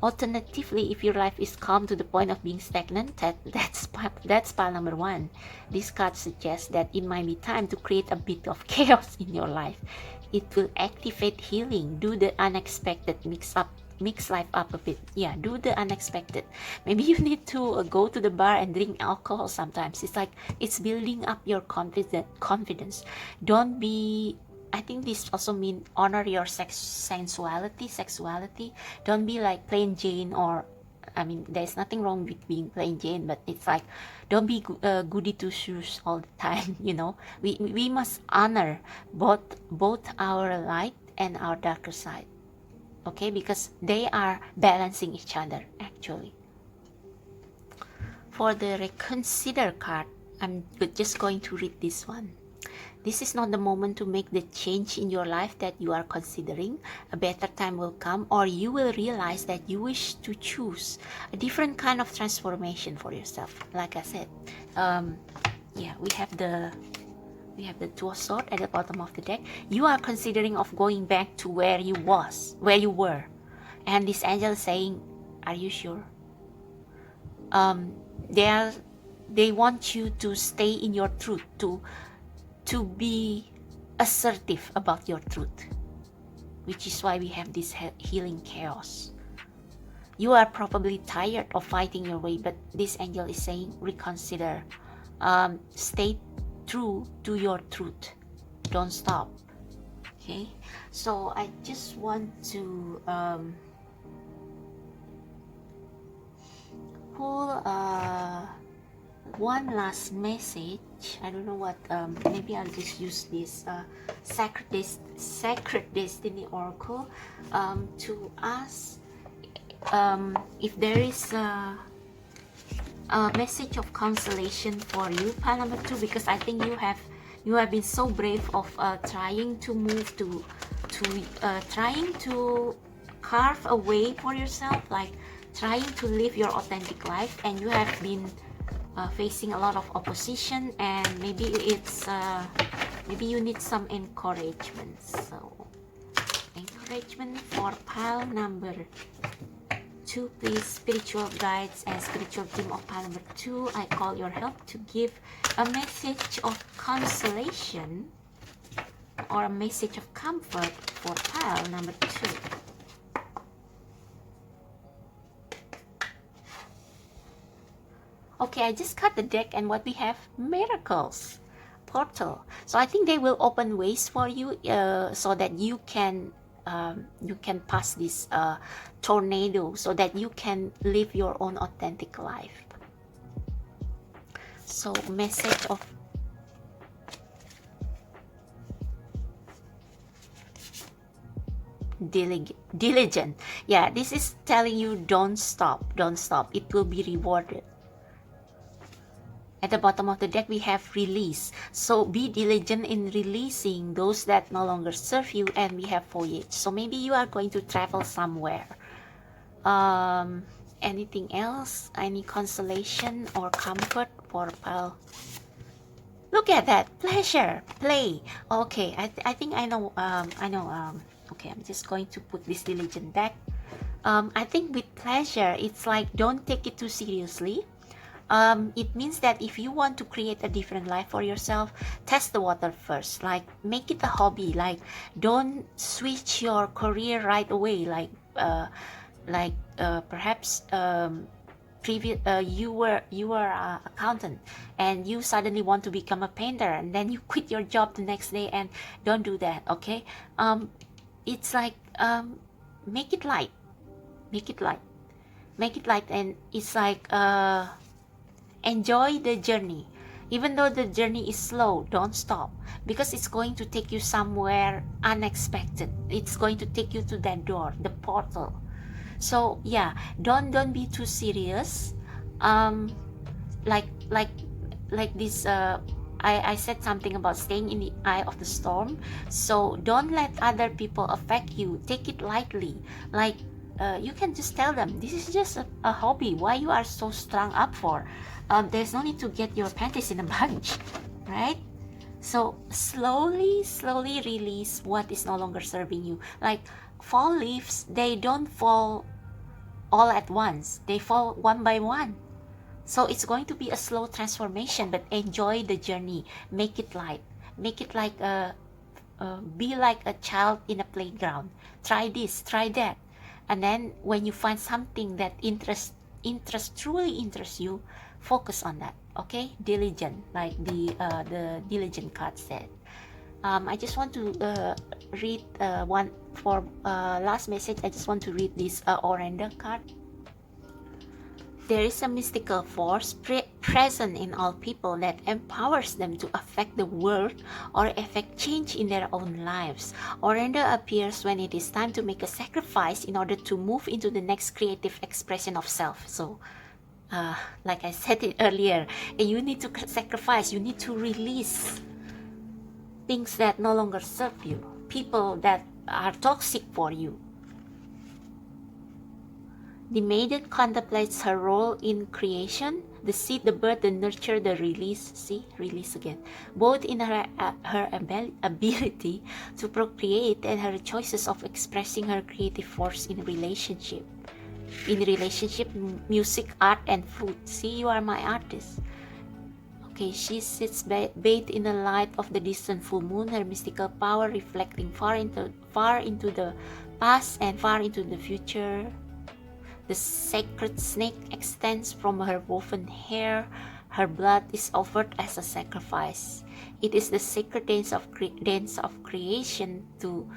Alternatively, if your life is calm to the point of being stagnant, that's pile number 1. This card suggests that it might be time to create a bit of chaos in your life. It will activate healing. Do the unexpected. Mix life up a bit. Yeah, do the unexpected. Maybe you need to go to the bar and drink alcohol sometimes. It's like it's building up your confidence. Don't be, I think this also means honor your sexuality. Don't be like plain Jane, or I mean, there's nothing wrong with being plain Jane, but it's like, don't be goody two shoes all the time. You know, we must honor both our light and our darker side. Okay, because they are balancing each other actually. For the Reconsider card, I'm just going to read this one. This is not the moment to make the change in your life that you are considering. A better time will come, or you will realize that you wish to choose a different kind of transformation for yourself. Like I said, yeah, we have the Two of Swords at the bottom of the deck. You are considering of going back to where you were, and this angel is saying, "Are you sure?" They want you to stay in your truth, to be assertive about your truth, which is why we have this healing chaos. You are probably tired of fighting your way, but this angel is saying, reconsider. Stay true to your truth. Don't stop. Okay, so I just want to pull one last message. I don't know what, maybe I'll just use this Sacred Destiny Oracle to ask if there is a message of consolation for you, pile number 2, because I think you have been so brave of trying to move to trying to carve a way for yourself, like trying to live your authentic life, and you have been facing a lot of opposition, and maybe it's maybe you need some encouragement. So encouragement for pile number 2, please. Spiritual guides and spiritual team of pile number 2, I call your help to give a message of consolation or a message of comfort for pile number 2. Okay, I just cut the deck, and what we have, miracles, portal. So I think they will open ways for you so that you can pass this tornado, so that you can live your own authentic life. So message of diligent. Yeah, this is telling you don't stop. It will be rewarded. At the bottom of the deck, we have release. So be diligent in releasing those that no longer serve you. And we have voyage. So maybe you are going to travel somewhere. Anything else? Any consolation or comfort for pile? Look at that. Pleasure. Play. Okay, I think I know. Okay, I'm just going to put this diligent back. I think with pleasure, it's like don't take it too seriously. It means that if you want to create a different life for yourself, test the water first. Like make it a hobby. Like don't switch your career right away. Perhaps you were an accountant and you suddenly want to become a painter, and then you quit your job the next day. And don't do that. Okay. It's like make it light. And it's like enjoy the journey. Even though the journey is slow, don't stop, because it's going to take you somewhere unexpected. It's going to take you to that door, the portal. So yeah, don't be too serious. Like this. I said something about staying in the eye of the storm. So don't let other people affect you. Take it lightly. Like you can just tell them this is just a hobby. Why you are so strung up for? There's no need to get your panties in a bunch, right? So slowly release what is no longer serving you. Like fall leaves, they don't fall all at once. They fall one by one. So it's going to be a slow transformation, but enjoy the journey. Make it light. Make it like be like a child in a playground. Try this, try that. And then when you find something that truly interests you, focus on that. Okay, diligent, like the diligent card said. I just want to read one for last message. I just want to read this Orenda card. There is a mystical force present in all people that empowers them to affect the world or effect change in their own lives. Orenda appears when it is time to make a sacrifice in order to move into the next creative expression of self. So, like I said it earlier, you need to sacrifice, you need to release things that no longer serve you, people that are toxic for you. The maiden contemplates her role in creation, the seed, the birth, the nurture, the release. See, release again. Both in her ability to procreate and her choices of expressing her creative force in relationship. In relationship, music, art, and food. See, you are my artist. Okay, she sits bathed in the light of the distant full moon, her mystical power reflecting far into the past and far into the future. The sacred snake extends from her woven hair. Her blood is offered as a sacrifice. It is the sacred dance of creation to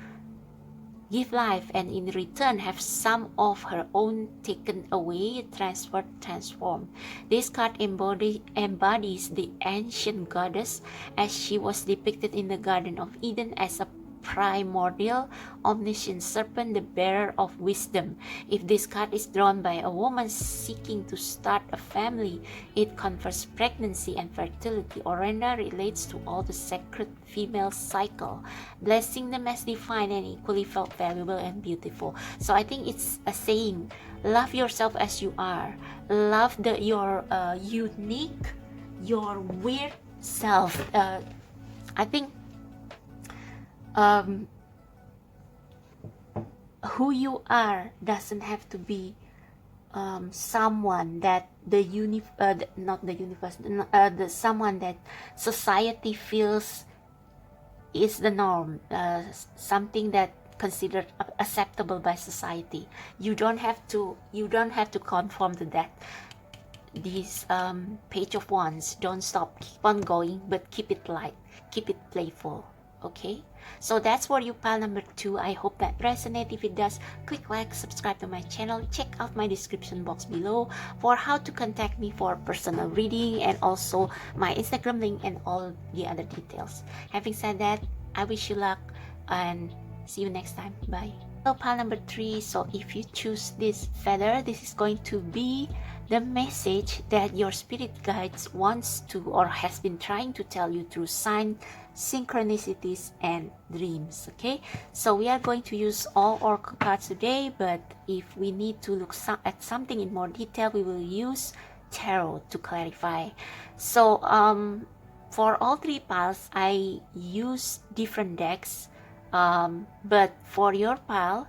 give life, and in return have some of her own taken away, transferred, transformed. This card embodies the ancient goddess as she was depicted in the Garden of Eden as a primordial, omniscient serpent, the bearer of wisdom. If this card is drawn by a woman seeking to start a family, it confers pregnancy and fertility. Orenda relates to all the sacred female cycle, blessing them as divine and equally felt valuable and beautiful. So I think it's a saying, love yourself as you are. Love your unique, your weird self. I think who you are doesn't have to be someone that someone that society feels is the norm, something that considered acceptable by society. You don't have to conform to that. This Page of Wands, don't stop, keep on going, but keep it light, keep it playful. Okay, so that's for you, pile number 2. I hope that resonates. If it does, click like, subscribe to my channel, check out my description box below for how to contact me for personal reading, and also my Instagram link and all the other details. Having said that, I wish you luck and see you next time. Bye. So pile number 3, so if you choose this feather, this is going to be the message that your spirit guides wants to or has been trying to tell you through signs, synchronicities, and dreams. Okay, so we are going to use all oracle cards today, but if we need to look at something in more detail, we will use tarot to clarify. So for all 3 piles, I use different decks, but for your pile,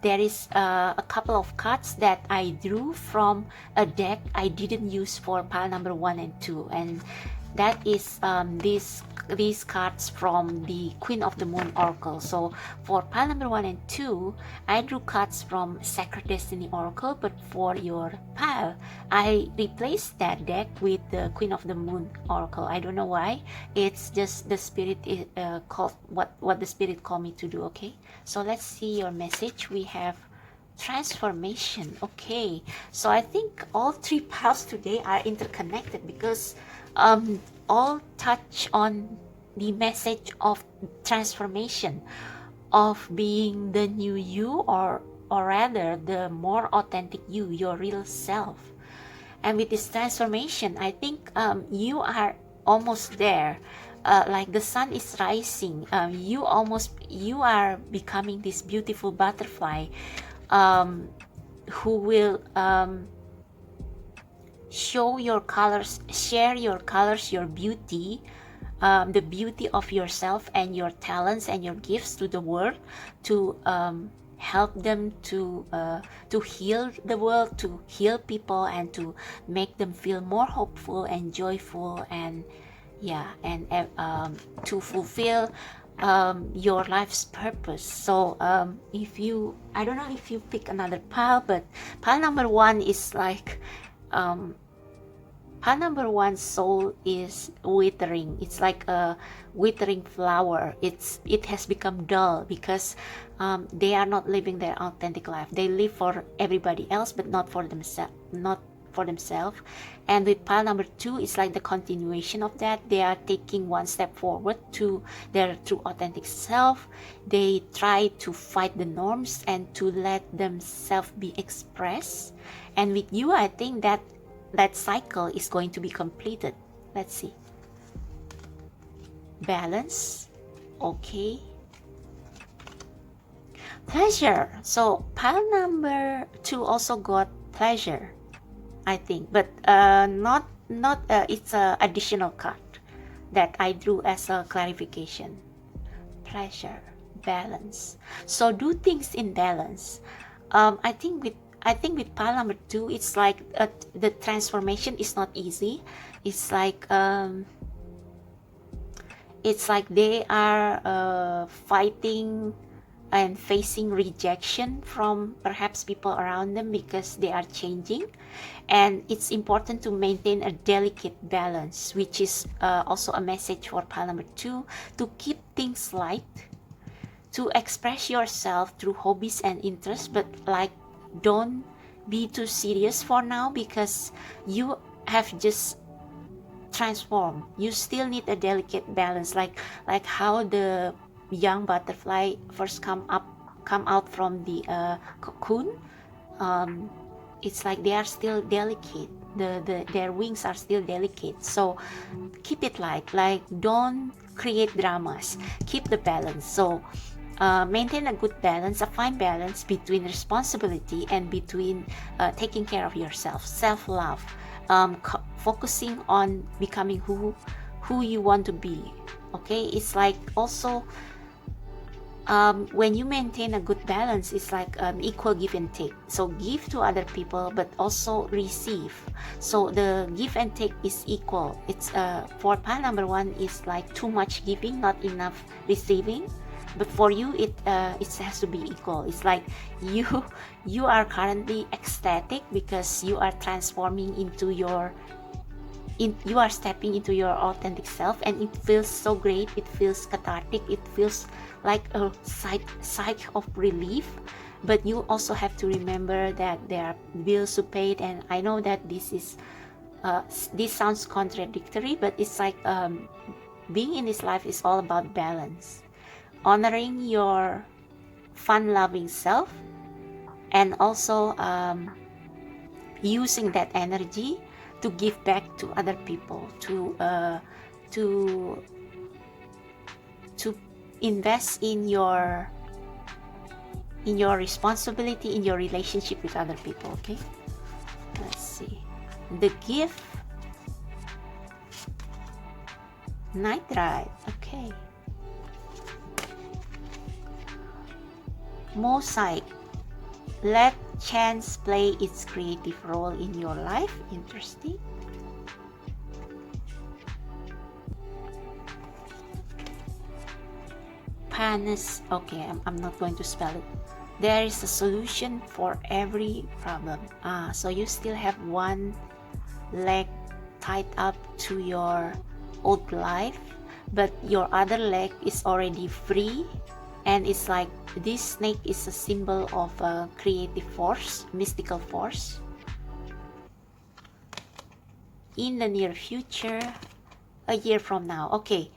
there is a couple of cards that I drew from a deck I didn't use for pile number 1 and 2, and that is these cards from the Queen of the Moon Oracle. So for pile number 1 and 2, I drew cards from Sacred Destiny Oracle, but for your pile, I replaced that deck with the Queen of the Moon Oracle. I don't know why. It's just the spirit called what the spirit called me to do. Okay, so let's see your message. We have transformation. Okay, so I think all 3 piles today are interconnected because all touch on the message of transformation, of being the new you, or rather the more authentic you, your real self. And with this transformation, I think you are almost there. Like the sun is rising, you are becoming this beautiful butterfly who will show your colors, share your colors, your beauty, the beauty of yourself and your talents and your gifts to the world, to help them to heal the world, to heal people, and to make them feel more hopeful and joyful, and to fulfill your life's purpose. So if you, I don't know if you pick another pile, but pile number one is like pile number one, soul is withering. It's like a withering flower. It has become dull because they are not living their authentic life. They live for everybody else, but not for themselves. And with pile number two, it's like the continuation of that. They are taking one step forward to their true authentic self. They try to fight the norms and to let themselves be expressed. And with you, I think that cycle is going to be completed. Let's see. Balance. Okay. Pleasure. So pile number two also got pleasure, I think, but not it's a additional card that I drew as a clarification. Pleasure, balance. So do things in balance. I think with pile number two, it's like the transformation is not easy. It's like they are fighting and facing rejection from perhaps people around them because they are changing, and it's important to maintain a delicate balance, which is also a message for pile number two, to keep things light, to express yourself through hobbies and interests, but like don't be too serious for now because you have just transformed. You still need a delicate balance, like how the young butterfly first come out from the cocoon. It's like they are still delicate. Their wings are still delicate. So keep it light. Like don't create dramas. Keep the balance. So maintain a good balance, a fine balance between responsibility and between taking care of yourself, self-love, focusing on becoming who you want to be. Okay, it's like also when you maintain a good balance, it's like equal give and take. So give to other people, but also receive. So the give and take is equal. It's for pile number one is like too much giving, not enough receiving. But for you, it has to be equal. It's like you are currently ecstatic because you are transforming into you are stepping into your authentic self, and it feels so great. It feels cathartic. It feels like a sigh of relief. But you also have to remember that there are bills to pay, and I know that this sounds contradictory, but it's like being in this life is all about balance, honoring your fun-loving self, and also using that energy to give back to other people, to invest in your responsibility, in your relationship with other people. Okay, let's see. The gift, night ride. Okay. Mosaic. Let chance play its creative role in your life. Interesting. Panis. Okay, I'm not going to spell it. There is a solution for every problem. So you still have one leg tied up to your old life, but your other leg is already free. And it's like this snake is a symbol of a creative force, mystical force. In the near future, a year from now. Okay,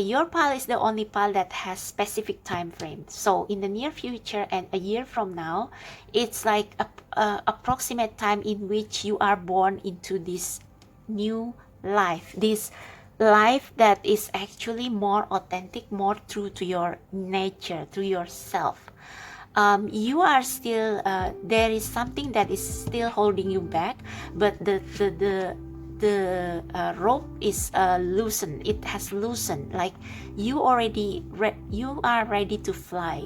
your pile is the only pile that has specific time frame. So in the near future and a year from now, it's like a approximate time in which you are born into this new life. This life that is actually more authentic, more true to your nature, to yourself. you are still there is something that is still holding you back, but the rope is loosened. It has loosened. Like you already you are ready to fly,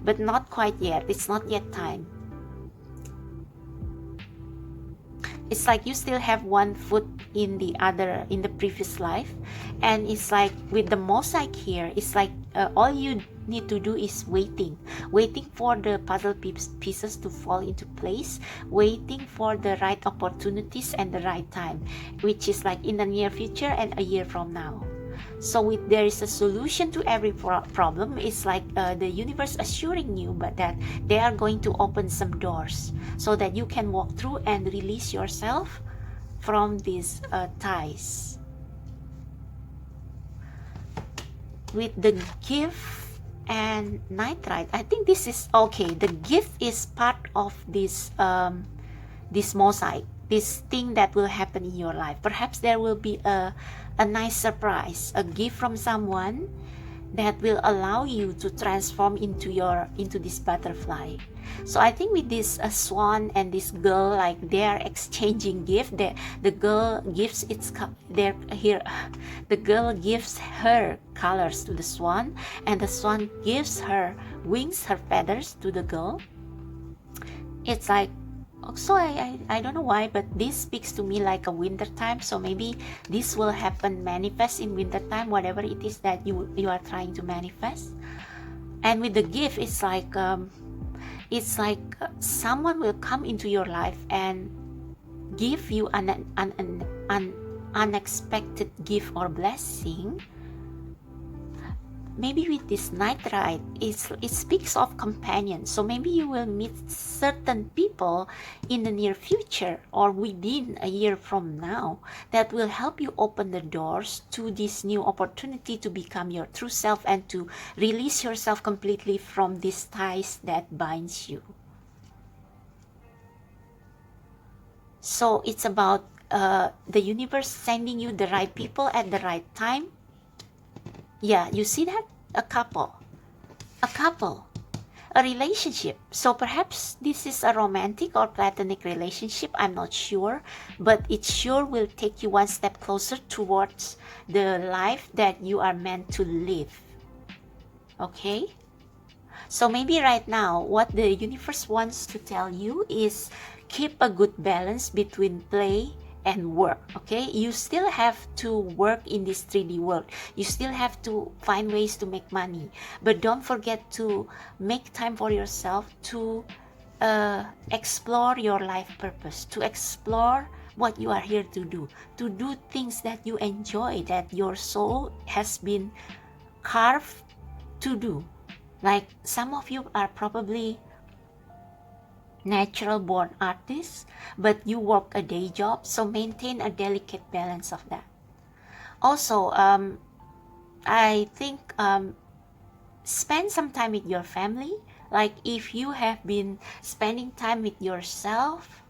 but not quite yet. It's not yet time. It's like you still have one foot in the other, in the previous life. And it's like with the mosaic here, it's like all you need to do is waiting for the puzzle pieces to fall into place, waiting for the right opportunities and the right time, which is like in the near future and a year from now. So there is a solution to every problem. It's like the universe assuring you but that they are going to open some doors so that you can walk through and release yourself from these ties. With the gift and night ride, I think this is okay. The gift is part of this this mosaic, this thing that will happen in your life. Perhaps there will be a nice surprise, a gift from someone that will allow you to transform into this butterfly. So I think with this swan and this girl, like they are exchanging gift. The girl gives the girl gives her colors to the swan, and the swan gives her wings, her feathers to the girl. It's like, so I don't know why, but this speaks to me like a winter time. So maybe this will happen, manifest in winter time, whatever it is that you are trying to manifest. And with the gift, it's like someone will come into your life and give you an unexpected gift or blessing. Maybe with this night ride, it speaks of companions. So maybe you will meet certain people in the near future or within a year from now that will help you open the doors to this new opportunity to become your true self and to release yourself completely from these ties that binds you. So it's about the universe sending you the right people at the right time. Yeah, you see that? A couple, a relationship. So perhaps this is a romantic or platonic relationship, I'm not sure, but it sure will take you one step closer towards the life that you are meant to live. Okay? So maybe right now, what the universe wants to tell you is keep a good balance between play and work. Okay, you still have to work in this 3D world. You still have to find ways to make money, but don't forget to make time for yourself to explore your life purpose, to explore what you are here to do things that you enjoy, that your soul has been carved to do. Like some of you are probably natural born artists, but you work a day job, so maintain a delicate balance of that. Also, I think spend some time with your family. Like if you have been spending time with yourself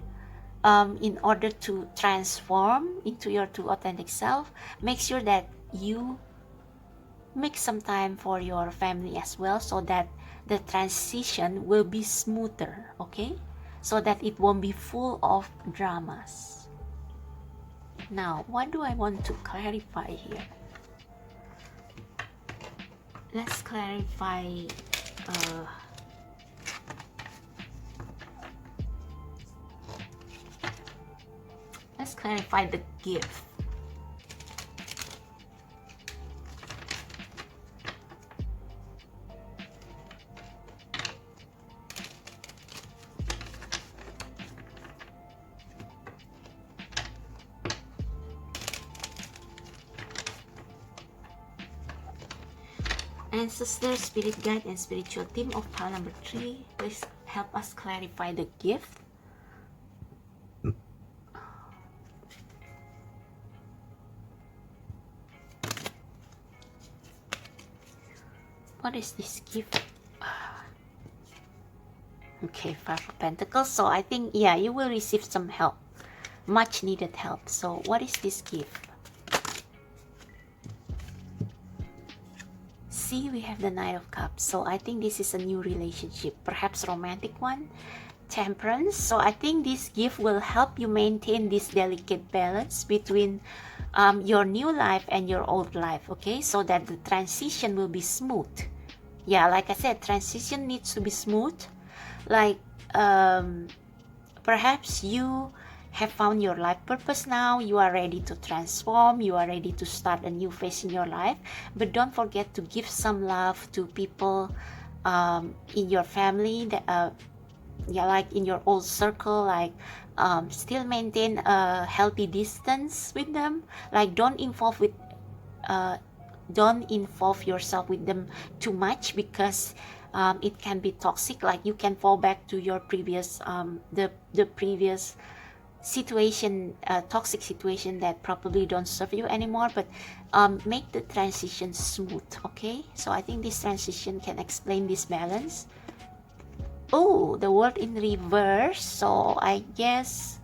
in order to transform into your true authentic self, make sure that you make some time for your family as well, so that the transition will be smoother, okay? So that it won't be full of dramas. Now, what do I want to clarify here? Let's clarify the gift. Ancestor, spirit guide, and spiritual team of pile number 3, please help us clarify the gift. What is this gift? Okay, 5 of Pentacles. So I think, yeah, you will receive some help, much needed help. So what is this gift? see, we have the Knight of Cups. So I think this is a new relationship, perhaps romantic one. Temperance. So I think this gift will help you maintain this delicate balance between your new life and your old life, okay, so that the transition will be smooth. Yeah, like I said, transition needs to be smooth. Like perhaps you have found your life purpose now, you are ready to transform, you are ready to start a new phase in your life, but don't forget to give some love to people in your family that yeah, like in your old circle, like still maintain a healthy distance with them. Like don't involve yourself with them too much, because it can be toxic. Like you can fall back to your previous the previous situation, toxic situation that probably don't serve you anymore. But make the transition smooth, okay? So I think this transition can explain this balance. Oh, the word in reverse. So I guess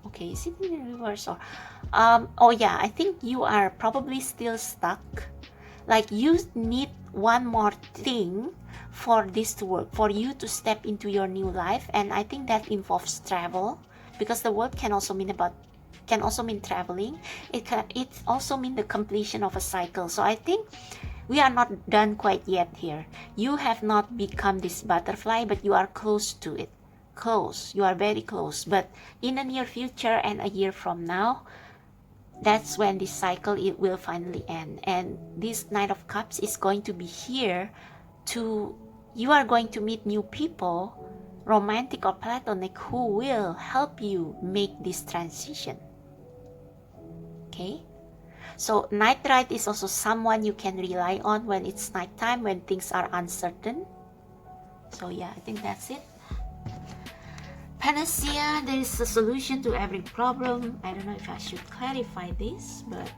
okay, is it in reverse or oh yeah, I think you are probably still stuck. Like you need one more thing for this to work, for you to step into your new life. And I think that involves travel, because the word can also mean traveling. It also mean the completion of a cycle. So I think we are not done quite yet here. You have not become this butterfly, but you are close to it. Close. You are very close. But in the near future and a year from now, that's when this cycle it will finally end. And this Knight of Cups is going to be here to, you are going to meet new people, romantic or platonic, who will help you make this transition. Okay? So night ride is also someone you can rely on when it's nighttime, when things are uncertain. So yeah, I think that's it. Panacea, there is a solution to every problem. I don't know if I should clarify this, but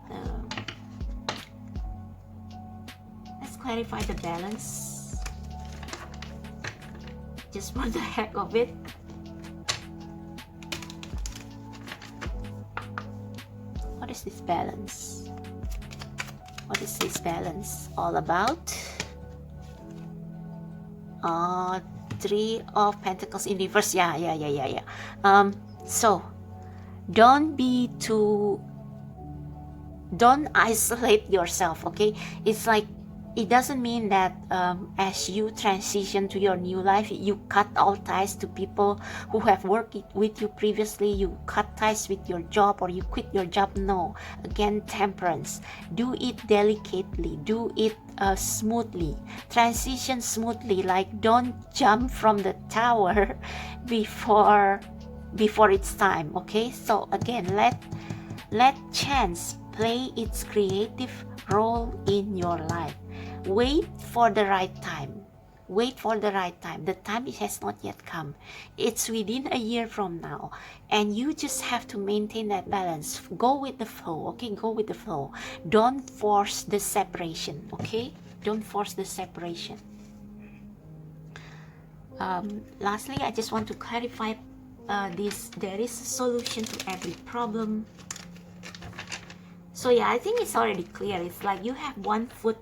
let's clarify the balance, just for the heck of it. What is this balance? What is this balance all about? Three of Pentacles in reverse. Yeah. So don't isolate yourself, okay? It's like, it doesn't mean that as you transition to your new life, you cut all ties to people who have worked with you previously, you cut ties with your job, or you quit your job. No. Again, temperance. Do it delicately. Do it smoothly. Transition smoothly. Like don't jump from the tower before it's time, okay? So again, let chance play its creative role in your life. Wait for the right time. Wait for the right time. The time has not yet come. It's within a year from now. And you just have to maintain that balance. Go with the flow, okay? Go with the flow. Don't force the separation, okay? Don't force the separation. Lastly, I just want to clarify this. There is a solution to every problem. So yeah, I think it's already clear. It's like you have one foot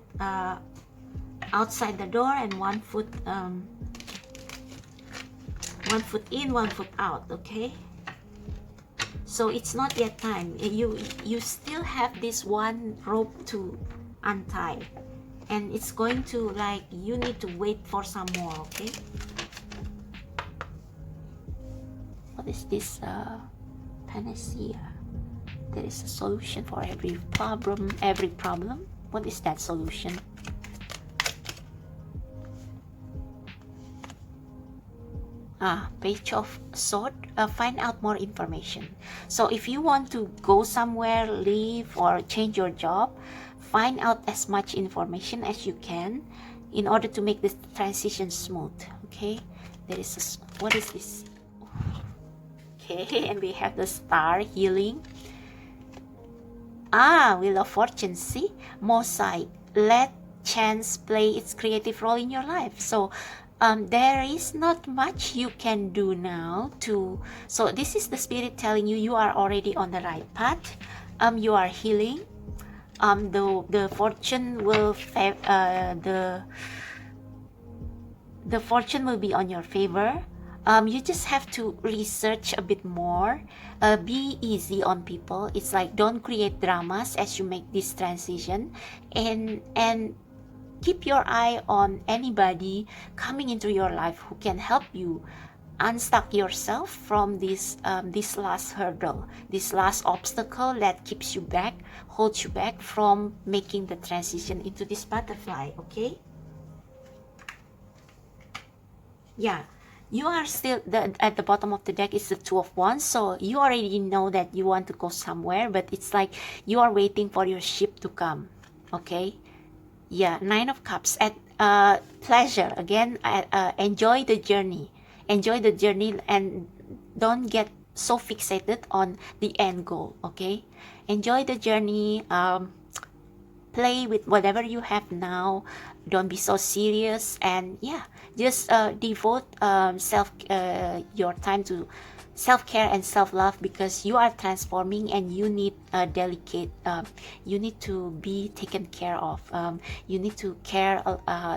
outside the door and one foot in, one foot out, okay? So it's not yet time. You still have this one rope to untie, and it's going to, like, you need to wait for some more, okay? What is this panacea? There is a solution for every problem. What is that solution? Page of Sword. Find out more information. So if you want to go somewhere, leave, or change your job, find out as much information as you can in order to make this transition smooth, okay? There is what is this? Okay, and we have the Star, healing. Wheel of Fortune. See, mosaic. Let chance play its creative role in your life. So there is not much you can do now so this is the spirit telling you, you are already on the right path. You are healing. the fortune will the fortune will be on your favor. You just have to research a bit more. Be easy on people. It's like, don't create dramas as you make this transition, and keep your eye on anybody coming into your life who can help you unstuck yourself from this last hurdle, this last obstacle that keeps you back, holds you back from making the transition into this butterfly. Okay. Yeah, you are still at the bottom of the deck is the Two of Wands, so you already know that you want to go somewhere, but it's like you are waiting for your ship to come. Okay. Yeah, Nine of Cups at pleasure again. Enjoy the journey, and don't get so fixated on the end goal. Okay, enjoy the journey. Play with whatever you have now. Don't be so serious, and yeah, just devote your time to self-care and self-love, because you are transforming and you need a delicate you need to be taken care of. You need to care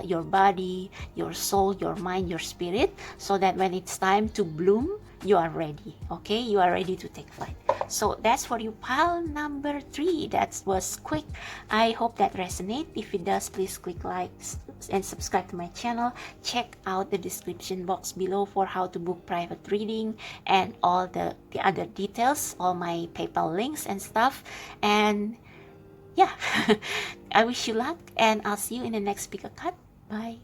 your body, your soul, your mind, your spirit, so that when it's time to bloom, you are ready. Okay, you are ready to take flight. So that's for you, pile number 3. That was quick. I hope that resonates. If it does, please click like and subscribe to my channel. Check out the description box below for how to book private reading and all the other details, all my PayPal links and stuff. And yeah, I wish you luck, and I'll see you in the next pick a cut. Bye.